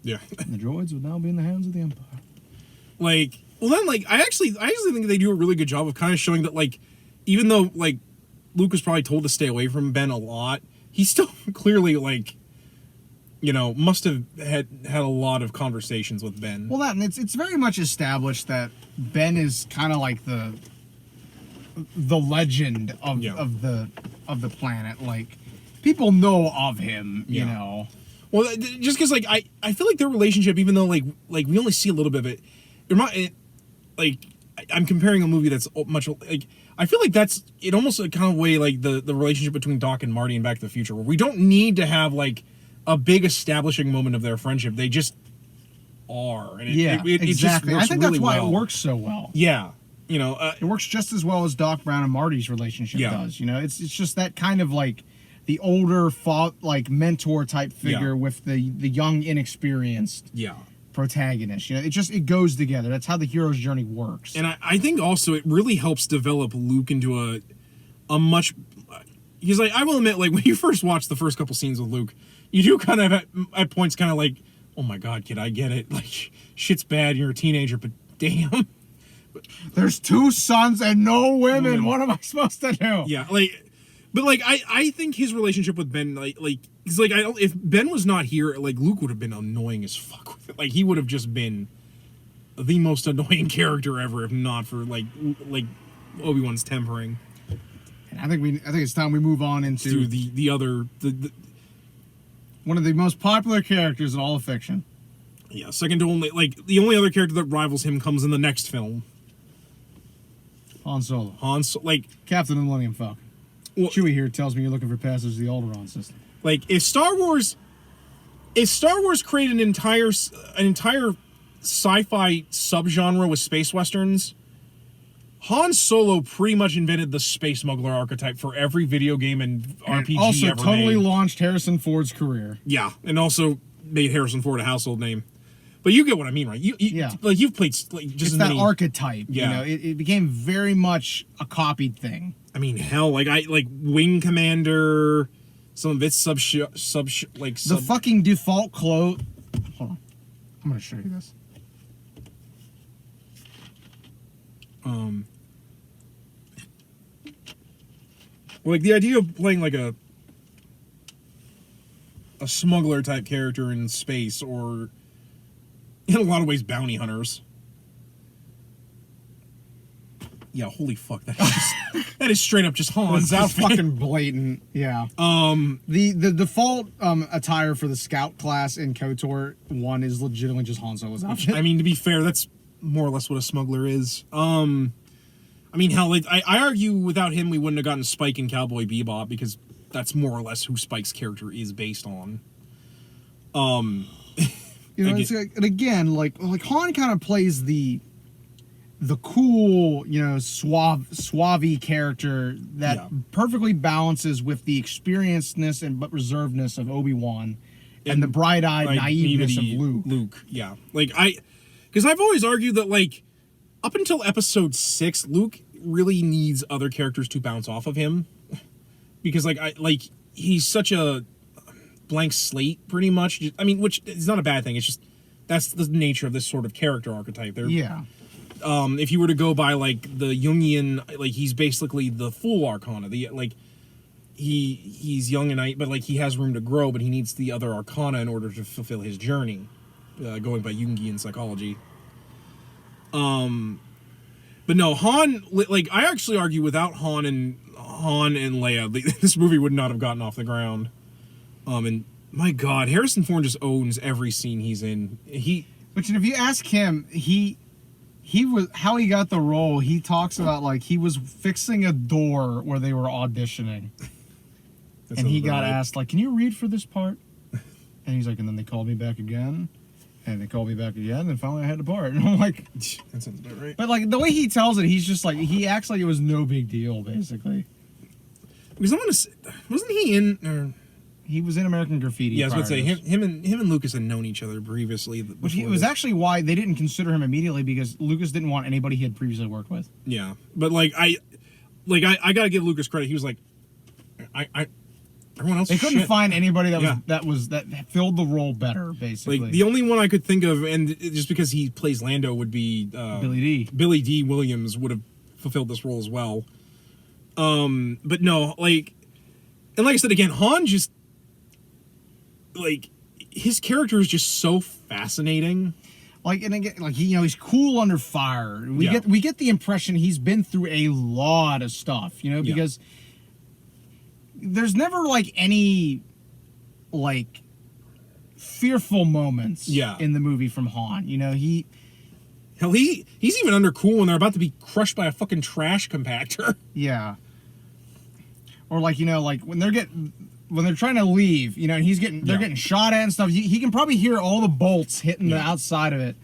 Yeah. And the droids would now be in the hands of the Empire. Like, well, then, like, I actually think they do a really good job of kind of showing that, like, even though, like, Luke was probably told to stay away from Ben a lot, he still clearly, like, you know, must have had a lot of conversations with Ben. Well, and it's very much established that Ben is kind of like the legend of Yeah. of the planet. Like, people know of him, you Yeah. know. Well, just because, like, I feel like their relationship, even though, like we only see a little bit of it, I'm comparing a movie that's much, like, I feel like that's, it almost kind of way, like, the relationship between Doc and Marty in Back to the Future, where we don't need to have, like, a big establishing moment of their friendship. They just are. And it just exactly. works I think really that's why well. it works so well. Yeah. You know, It works just as well as Doc Brown and Marty's relationship Yeah. does. You know, it's just that kind of like the older, like mentor type figure Yeah. with the young, inexperienced yeah. protagonist. You know, it goes together. That's how the hero's journey works. And I think also it really helps develop Luke into a much, because, like, I will admit, like, when you first watch the first couple scenes with Luke, you do kind of at points kind of like, oh my God, kid, I get it. Like, shit's bad, you're a teenager, but damn. There's 2 sons and no women. What am I supposed to do? Yeah, like, but, like, I think his relationship with Ben, like, he's like, if Ben was not here, like, Luke would have been annoying as fuck with it. Like, he would have just been the most annoying character ever, if not for, like Obi-Wan's tempering. And I think it's time we move on into To the other, one of the most popular characters in all of fiction. yeah, second to only, like, the only other character that rivals him comes in the next film. Han Solo. Like, Captain of the Millennium Falcon. well, Chewie here tells me you're looking for passage to the Alderaan system. like, if Star Wars created an entire sci-fi subgenre with space westerns, Han Solo pretty much invented the space smuggler archetype for every video game and RPG And also ever totally made. launched Harrison Ford's career. Yeah, and also made Harrison Ford a household name. But you get what I mean, right? Yeah. Like, you've played, like, just It's as that many. archetype. Yeah. You know, it became very much a copied thing. I mean, hell, like, Wing Commander, some of its The fucking default clothes. Hold on. I'm going to show you this. Like, the idea of playing like a a smuggler type character in space, or in a lot of ways bounty hunters. Yeah, holy fuck, that is straight up just Han's That's outfit. fucking blatant. Yeah. The default attire for the scout class in KOTOR 1 is legitimately just Han Solo's outfit. I mean, to be fair, that's more or less what a smuggler is. I mean, hell, like, I argue without him we wouldn't have gotten Spike in Cowboy Bebop, because that's more or less who Spike's character is based on. You know, it's like, and again, like Han kind of plays the cool, you know, suave character that perfectly balances with the experiencedness and but reservedness of Obi-Wan and the bright-eyed naiveness of Luke. Yeah. Like, because I've always argued that, like, up until episode 6, Luke really needs other characters to bounce off of him. Because, like, he's such a blank slate, pretty much. I mean, which is not a bad thing. It's just, that's the nature of this sort of character archetype. Yeah. If you were to go by, like, the Jungian, like, he's basically the full Arcana. He's young and but, like, he has room to grow, but he needs the other Arcana in order to fulfill his journey, going by Jungian psychology. But no, Han, like, I actually argue without Han and Leia, this movie would not have gotten off the ground. And my God, Harrison Ford just owns every scene he's in. Which, if you ask him, he was, how he got the role, he talks about, like, he was fixing a door where they were auditioning. And he got asked, like, can you read for this part? And he's like, and then they called me back again. And they called me back again, and finally I had to part. And I'm like, that sounds about right. But, like, the way he tells it, he's just like, he acts like it was no big deal, basically. Because I want to say, wasn't he in? He was in American Graffiti. Yeah, I was going to say him and Lucas had known each other previously. Which it was actually why they didn't consider him immediately, because Lucas didn't want anybody he had previously worked with. Yeah, but I gotta give Lucas credit. He was like, everyone else. They couldn't find anybody that filled the role better. Basically, like, the only one I could think of, and just because he plays Lando, would be Billy D. Billy D. Williams would have fulfilled this role as well. But no, like, and like I said again, Han just, like, his character is just so fascinating. Like, and again, like, he's cool under fire. We get the impression he's been through a lot of stuff, because there's never, like, any, like, fearful moments in the movie from Han. He's even under cool when they're about to be crushed by a fucking trash compactor. Yeah. Or, like, like when they're trying to leave, and they're getting shot at and stuff. He can probably hear all the bolts hitting the outside of it.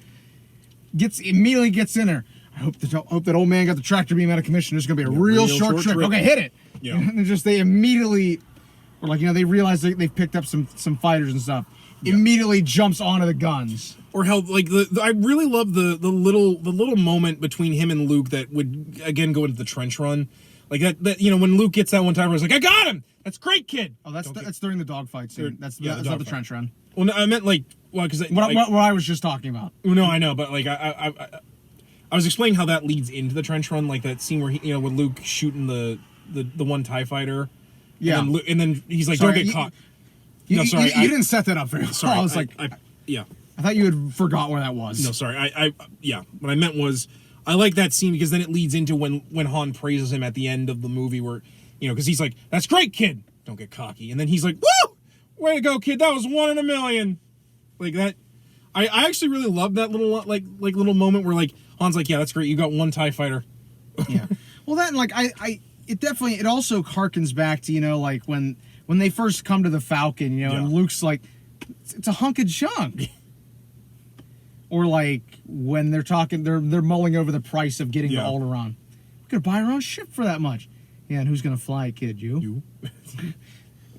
Immediately gets in there. I hope that old man got the tractor beam out of commission. There's gonna be a real short trip. Okay, hit it. Yeah. And they immediately, or, like, they realize they've picked up some fighters and stuff. Yeah. Immediately jumps onto the guns. Or how, like, I really love the little moment between him and Luke that would again go into the trench run. Like that when Luke gets that one time where he's like, I got him! That's great, kid! Oh, that's during the dogfight scene. That's not the trench run. Well, no, I meant, like, because what I was just talking about. No, I know, but, like, I was explaining how that leads into the trench run, like that scene where with Luke shooting the one TIE fighter. Yeah. And then he's like, don't get caught. You didn't set that up very well. Sorry, I was I thought you had forgot where that was. No, sorry. What I meant was, I like that scene because then it leads into when Han praises him at the end of the movie where, because he's like, that's great, kid. Don't get cocky. And then he's like, woo! Way to go, kid. That was 1 in a million. Like that. I actually really love that little, like little moment where, like, Han's like, yeah, that's great. You got one TIE fighter. Yeah. Well, that, like, it also harkens back to, like, when they first come to the Falcon, and Luke's like, it's a hunk of junk. Or, like, when they're mulling over the price of getting the Alderaan. We're gonna buy our own ship for that much. Yeah, and who's gonna fly, kid? You.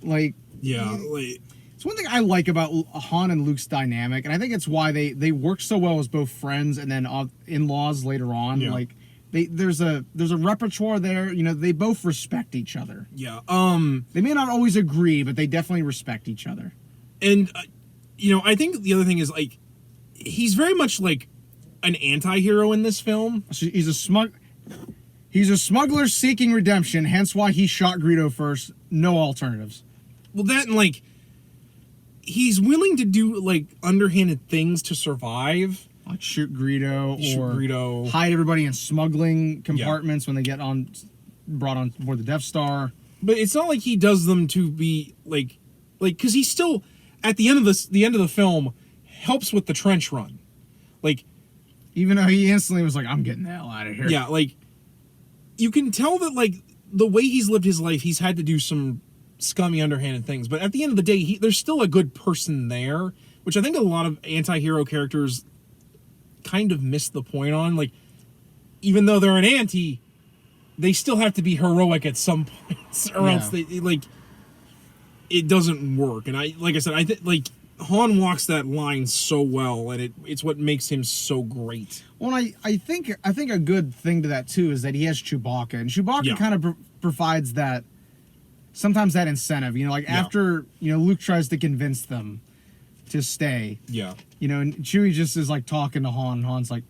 Like. Yeah. Like. It's one thing I like about Han and Luke's dynamic, and I think it's why they work so well as both friends and then in-laws later on. Yeah. Like, there's a repertoire there. They both respect each other. Yeah. They may not always agree, but they definitely respect each other. And I think the other thing is, like, he's very much like an anti-hero in this film. So he's a smuggler seeking redemption, hence why he shot Greedo first. No alternatives. Well, that, and, like, he's willing to do like underhanded things to survive. Like shoot Greedo or Greedo. hide everybody in smuggling compartments when they get brought on board the Death Star. But it's not like he does them to be like because he still at the end of the film helps with the trench run, like even though he instantly was like, "I'm getting the hell out of here." Yeah, like you can tell that like the way he's lived his life, he's had to do some scummy, underhanded things. But at the end of the day, there's still a good person there, which I think a lot of anti-hero characters kind of miss the point on. Like, even though they're an anti, they still have to be heroic at some points, or else it doesn't work. And like I said, like Han walks that line so well, and it's what makes him so great. Well, I think a good thing to that too is that he has Chewbacca, and Chewbacca kind of provides that sometimes that incentive. You know, like after Luke tries to convince them to stay. Yeah. You know, and Chewie just is like talking to Han. And Han's like,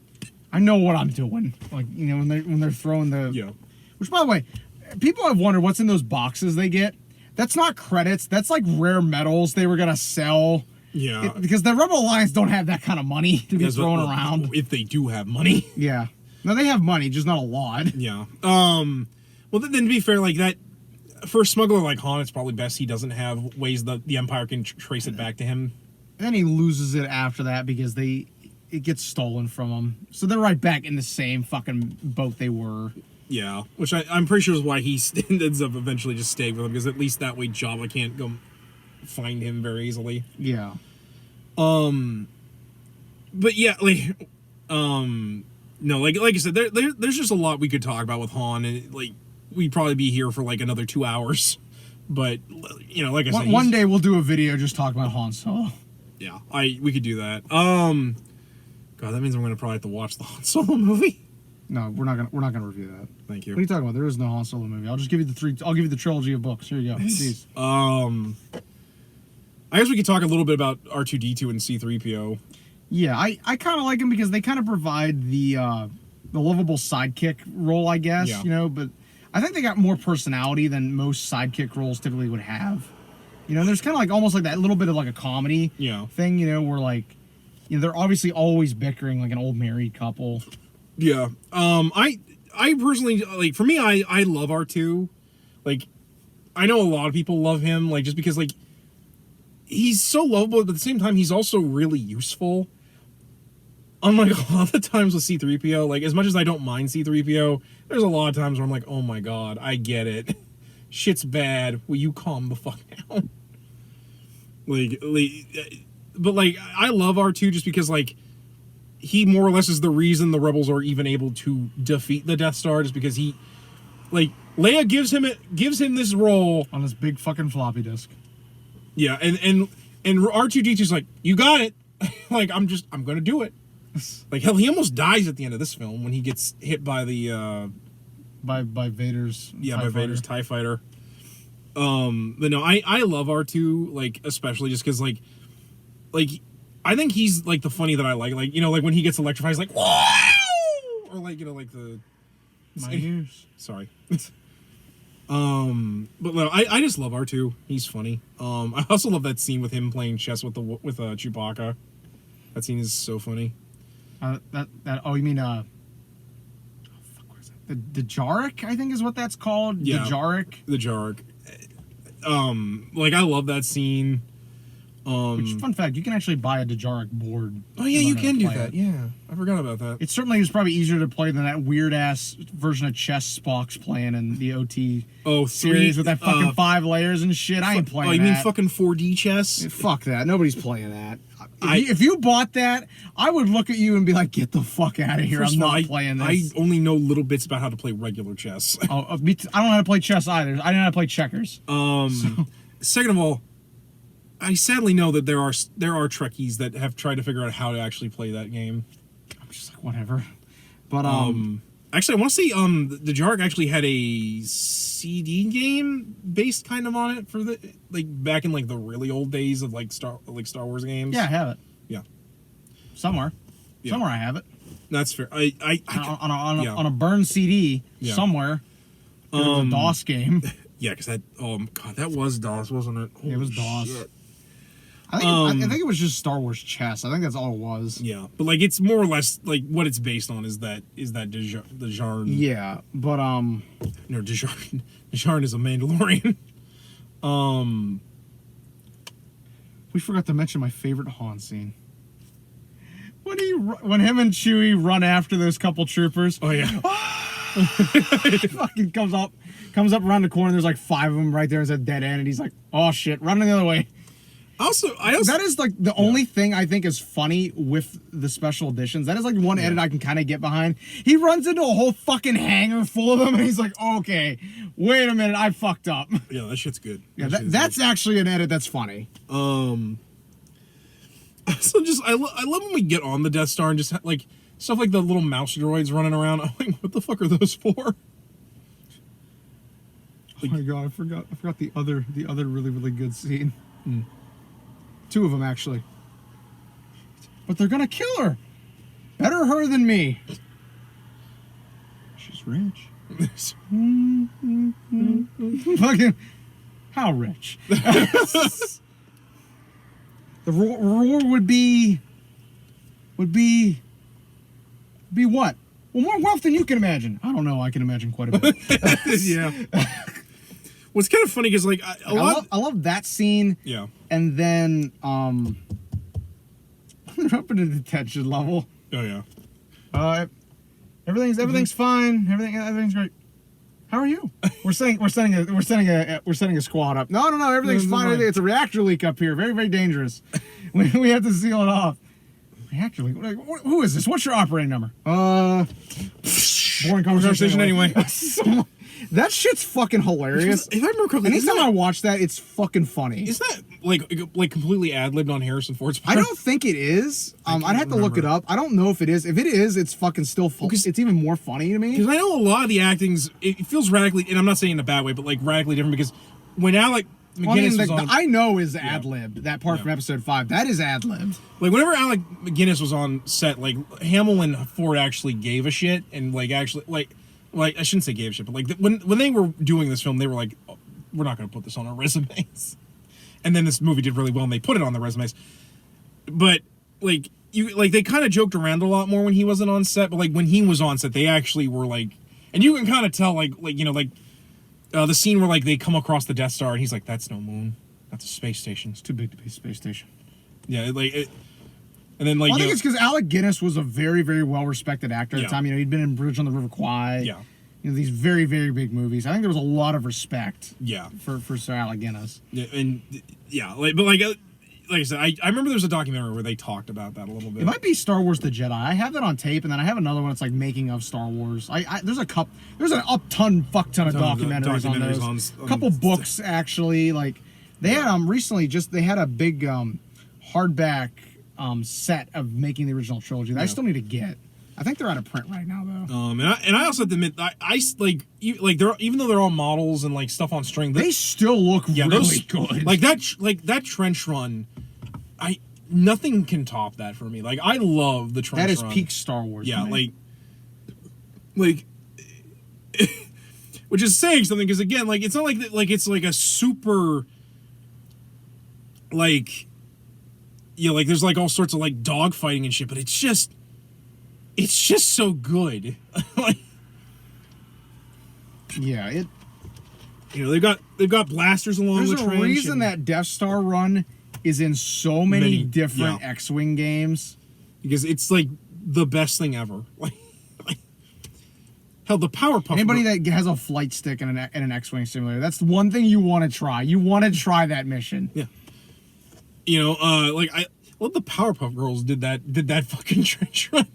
"I know what I'm doing." Like when they're throwing the Which, by the way, people have wondered what's in those boxes they get. That's not credits. That's like rare metals they were gonna sell. Yeah. Because the Rebel Alliance don't have that kind of money to be thrown around. If they do have money. Yeah. No, they have money, just not a lot. Yeah. Well, then to be fair, like that, for a smuggler like Han, it's probably best he doesn't have ways that the Empire can trace it back to him. And then he loses it after that because it gets stolen from him. So they're right back in the same fucking boat they were. Yeah. Which I'm pretty sure is why he ends up eventually just staying with him, because at least that way Jabba can't go find him very easily. Yeah. But yeah, like, no, like I said, there's just a lot we could talk about with Han, and like we'd probably be here for like another 2 hours. But like I said, one day we'll do a video just talking about Han Solo. Yeah, we could do that. God, that means I'm gonna probably have to watch the Han Solo movie. No, we're not gonna review that. Thank you. What are you talking about? There is no Han Solo movie. I'll just give you I'll give you the trilogy of books. Here you go. Jeez. I guess we could talk a little bit about R2-D2 and C-3PO. Yeah, I kind of like them because they kind of provide the lovable sidekick role, I guess. Yeah. But I think they got more personality than most sidekick roles typically would have. There's kind of like almost like that little bit of like a comedy thing. Where like they're obviously always bickering like an old married couple. Yeah. I personally, like, for me, I love R2. Like, I know a lot of people love him, like, just because, like, he's so lovable, but at the same time, he's also really useful. Unlike a lot of the times with C-3PO, like, as much as I don't mind C-3PO, there's a lot of times where I'm like, oh my god, I get it. Shit's bad. Will you calm the fuck down? But, like, I love R2 just because, like, he more or less is the reason the Rebels are even able to defeat the Death Star, just because he, like, Leia gives him this role on this big fucking floppy disk. Yeah, and R2-D2's like, you got it. Like, I'm gonna do it. Like, hell, he almost dies at the end of this film when he gets hit by the by Vader's Vader's TIE fighter. But no, I love R2, like, especially just because like I think he's like the funny that I like like when he gets electrified, he's like, whoa! Or like like the my ears. Sorry. But no, I just love R2. He's funny. I also love that scene with him playing chess with Chewbacca. That scene is so funny. You mean fuck, what is that? The Jarek, I think is what that's called. Yeah, the Jarek. The Jarek. Like, I love that scene. Which, fun fact, you can actually buy a Dejarik board. Oh yeah, you can do that. Yeah, I forgot about that. It certainly was probably easier to play than that weird ass version of chess Spock's playing in the OT series with that fucking 5 layers and shit. I ain't playing that. Oh, you mean fucking 4D chess? Fuck that. Nobody's playing that. If you bought that, I would look at you and be like, "Get the fuck out of here! I'm not playing this." I only know little bits about how to play regular chess. I don't know how to play chess either. I don't know how to play checkers. Second of all, I sadly know that there are Trekkies that have tried to figure out how to actually play that game. I'm just like, whatever. But actually, I want to say the Jark actually had a CD game based kind of on it for the back in like the really old days of like Star Wars games. Yeah, I have it. Yeah, somewhere I have it. That's fair. On a burned CD somewhere. It was a DOS game. Yeah, because that God, that was DOS, wasn't it? It was DOS. Shit. I think it was just Star Wars chess. I think that's all it was. Yeah, but like it's more or less like what it's based on is that Dejarn. Yeah, but no, Dejarn is a Mandalorian. We forgot to mention my favorite Han scene. When him and Chewie run after those couple troopers. Oh yeah. Fucking comes up around the corner. There's like 5 of them right there. It's a dead end, and he's like, "Oh shit, running the other way." I also that is like the only thing I think is funny with the special editions. That is like one edit I can kind of get behind. He runs into a whole fucking hangar full of them, and he's like, "Okay, wait a minute, I fucked up." Yeah, that shit's good. Yeah, that's actually an edit that's funny. So just I love when we get on the Death Star and just like stuff like the little mouse droids running around. I'm like, what the fuck are those for? Oh my god, I forgot the other really, really good scene. 2 of them actually. But they're gonna kill her. Better her than me. She's rich. Fucking how rich? The roar would be what? Well, more wealth than you can imagine. I don't know. I can imagine quite a bit. Yeah. What's kind of funny because like I love that scene. Yeah. And then they're up in the detention level. Oh yeah. Everything's fine. Everything's great. How are you? We're sending a squad up. No. Everything's fine. It's a reactor leak up here. Very, very dangerous. We have to seal it off. Reactor leak. Who is this? What's your operating number? Boring conversation anyway. That shit's fucking hilarious. If I remember correctly, anytime I watch that, it's fucking funny. Is that like completely ad-libbed on Harrison Ford's part? I don't think it is. I'd have to look it up. I don't know if it is. If it is, it's fucking still it's even more funny to me. Because I know a lot of the acting's it feels radically, and I'm not saying in a bad way, but like radically different. Because when Alec McGinnis was on, I know is ad-libbed. That part from episode 5, that is ad-libbed. Like whenever Alec McGinnis was on set, like Hamill and Ford actually gave a shit, and like actually like I shouldn't say gave a shit, but like when they were doing this film, they were like, oh, we're not going to put this on our resumes. And then this movie did really well, and they put it on the resumes. But like they kind of joked around a lot more when he wasn't on set, but like when he was on set, they actually were like, and you can kind of tell like the scene where like they come across the Death Star, and he's like, "That's no moon, that's a space station. It's too big to be a space station." Yeah, and then like I think it's because Alec Guinness was a very, very well respected actor at the time. He'd been in Bridge on the River Kwai. Yeah. These very, very big movies. I think there was a lot of respect. Yeah. For Sir Alec Guinness. Yeah, and like I said, I remember there was a documentary where they talked about that a little bit. It might be Star Wars: The Jedi. I have that on tape, and then I have another one that's like making of Star Wars. There's an fuck ton of documentaries on those. A couple books actually. Like they had recently they had a big hardback set of making the original trilogy that I still need to get. I think they're out of print right now though. And I also have to admit I they're even though they're all models and like stuff on string, they still look really good. Like that trench run, nothing can top that for me. Like I love the trench run. That is peak Star Wars. Yeah, like which is saying something because again, like it's not like it's like a super like like there's like all sorts of like dog fighting and shit, but it's just so good. Like yeah, they've got blasters along the trench. There's a reason that Death Star run is in so many different X-Wing games because it's like the best thing ever. Like hell, the Powerpuff. Anybody that has a flight stick in an X-Wing simulator, that's the one thing you want to try. You want to try that mission. Yeah. Like I love the Powerpuff Girls did that fucking trench run.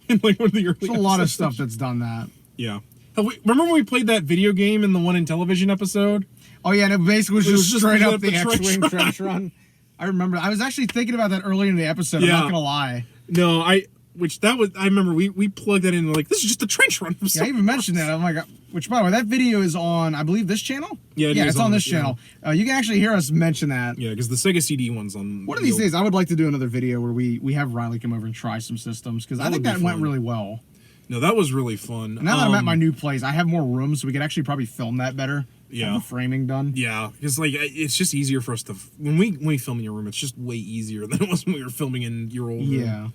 In like one of the early There's a lot of stuff that's done that. Yeah. Remember when we played that video game in the one in television episode? Oh yeah, and it basically was just straight up the X-Wing trench run. I remember. I was actually thinking about that earlier in the episode. I'm not gonna lie. No, I remember we plugged that in like this is just a trench run. Yeah, I even mentioned that. I'm like, which by the way, that video is on I believe this channel. Yeah, it's on this channel. You can actually hear us mention that. Yeah, because the Sega CD one's on. One of these days, I would like to do another video where we have Riley come over and try some systems because I think that went really well. No, that was really fun. And now that I'm at my new place, I have more room, so we could actually probably film that better. Yeah. Have the framing done. Yeah, because like it's just easier for us to when we film in your room. It's just way easier than it was when we were filming in your old room. Yeah.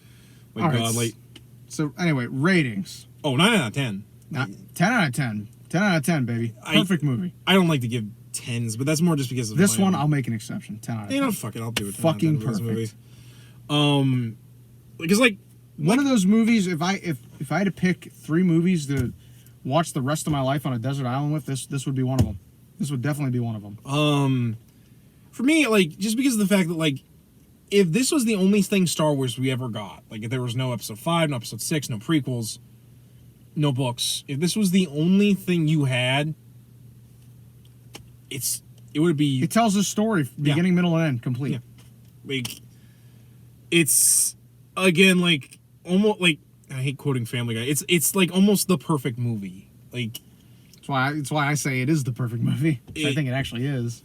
My All right, God, like so anyway, ratings. oh, 9 out of 10. 10 out of 10. 10 out of 10, baby. Perfect movie. I don't like to give 10s, but that's more just because of This one, I'll make an exception. 10 out of 10. You know, fuck it, I'll do it. 10 Fucking out of 10 for perfect. this movie. Because like one of those movies, if I had to pick 3 movies to watch the rest of my life on a desert island with, this would be one of them. This would definitely be one of them. For me, like, just because of the fact that, like, if this was the only thing Star Wars we ever got, like, if there was no Episode 5, no Episode 6, no prequels, no books, if this was the only thing you had, it would be... It tells a story, beginning, middle, and end, complete. Yeah. Like, it's, again, like, almost, like, I hate quoting Family Guy. It's like, almost the perfect movie. Like... That's why I say it is the perfect movie. I think it actually is.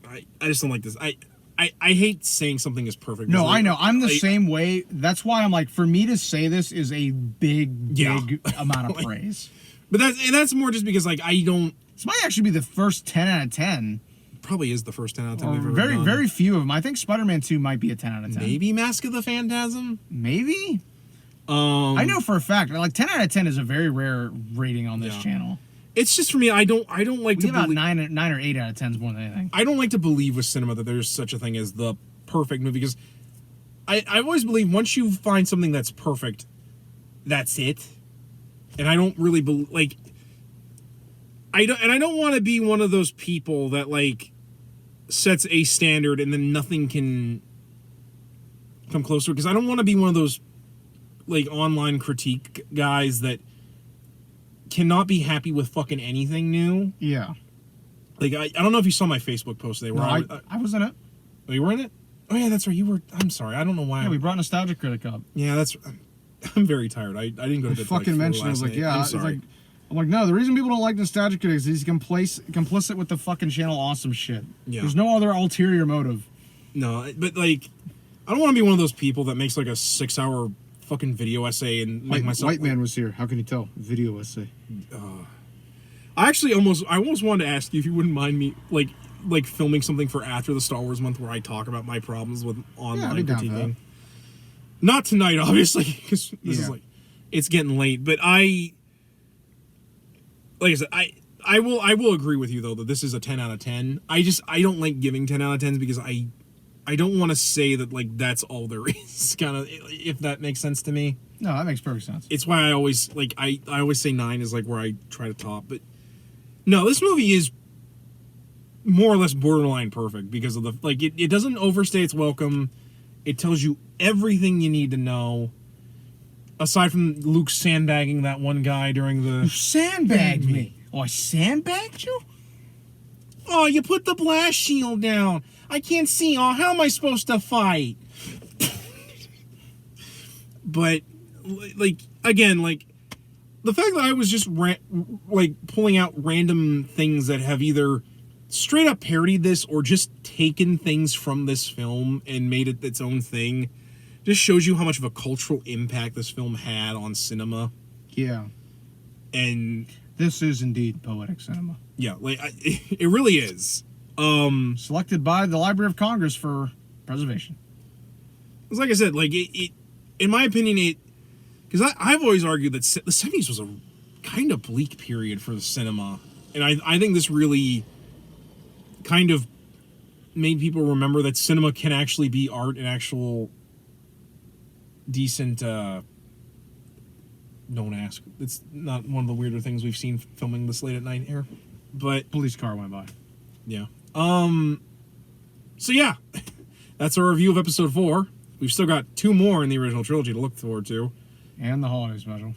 I just don't like this. I hate saying something is perfect. No, like, I know. I'm the same way. That's why I'm like, for me to say this is a big amount of like, praise. But that's more just because like I don't. This might actually be the first 10 out of 10. Probably is the first 10 out of 10 Or we've ever very done. very few of them. I think Spider-Man 2 might be a 10 out of 10. Maybe Mask of the Phantasm. Maybe. I know for a fact, like 10 out of 10 is a very rare rating on this channel. It's just for me. I don't like to give out believe, 9 or 8 out of 10s more than anything. I don't like to believe with cinema that there's such a thing as the perfect movie because I've always believed once you find something that's perfect, that's it. And I don't really believe like I don't want to be one of those people that like sets a standard and then nothing can come close to it because I don't want to be one of those like online critique guys that cannot be happy with fucking anything new. Yeah. Like, I don't know if you saw my Facebook post today. Where I was in it. Oh, you were in it? Oh, yeah, that's right. You were. I'm sorry. I don't know why. Yeah, we brought Nostalgia Critic up. Yeah, that's... I'm very tired. I didn't go to bed till, fucking like, mentioned it. I was like, night. yeah. I'm It's sorry. I'm like, no, the reason people don't like Nostalgia Critic is he's complicit with the fucking channel awesome shit. Yeah. There's no other ulterior motive. No, but, like, I don't want to be one of those people that makes, like, a 6-hour fucking video essay and make myself... White man was here. How can you tell? Video essay. I actually almost wanted to ask you if you wouldn't mind me, like filming something for after the Star Wars month where I talk about my problems with online I'd be down for critiquing. that. Not tonight, obviously, because this is like it's getting late. But like I said, I will agree with you though that this is a 10 out of 10. I don't like giving 10 out of 10s because I don't want to say that like that's all there is. Kind of, if that makes sense to me. No, that makes perfect sense. It's why I always like I always say 9 is like where I try to top, but no, this movie is more or less borderline perfect because of the like it doesn't overstay its welcome. It tells you everything you need to know. Aside from Luke sandbagging that one guy during the... You sandbagged me. Oh, I sandbagged you? Oh, you put the blast shield down. I can't see. Oh, how am I supposed to fight? But, like, again, like, the fact that I was just, like, pulling out random things that have either straight up parodied this or just taken things from this film and made it its own thing just shows you how much of a cultural impact this film had on cinema. Yeah. And this is indeed poetic cinema. Yeah, like it really is. Selected by the Library of Congress for preservation. It's like I said, like it in my opinion, because I've always argued that the 70s was a kind of bleak period for the cinema, and I think this really kind of made people remember that cinema can actually be art and actual decent. Don't ask. It's not one of the weirder things we've seen filming this late at night here, but Police car went by. yeah. So yeah, that's our review of episode 4. We've still got 2 more in the original trilogy to look forward to, and the holiday special.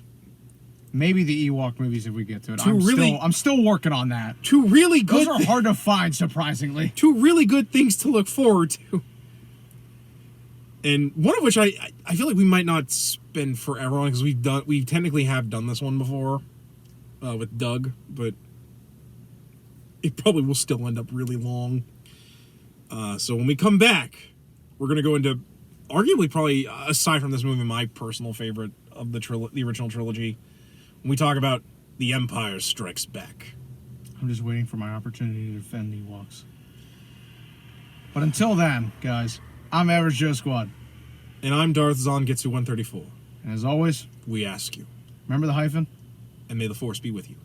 Maybe the Ewok movies if we get to it. I'm still working on that. 2 really good. Those are hard to find, surprisingly. 2 really good things to look forward to. And one of which I feel like we might not spend forever on because we technically have done this one before with Doug, but it probably will still end up really long. So when we come back, we're gonna go into arguably probably aside from this movie my personal favorite of the original trilogy when we talk about The Empire Strikes Back. I'm just waiting for my opportunity to defend the Ewoks. But until then, guys, I'm Average Joe Squad. And I'm Darth Zangetsu 134. And as always, We ask you, remember the hyphen? and may the Force be with you.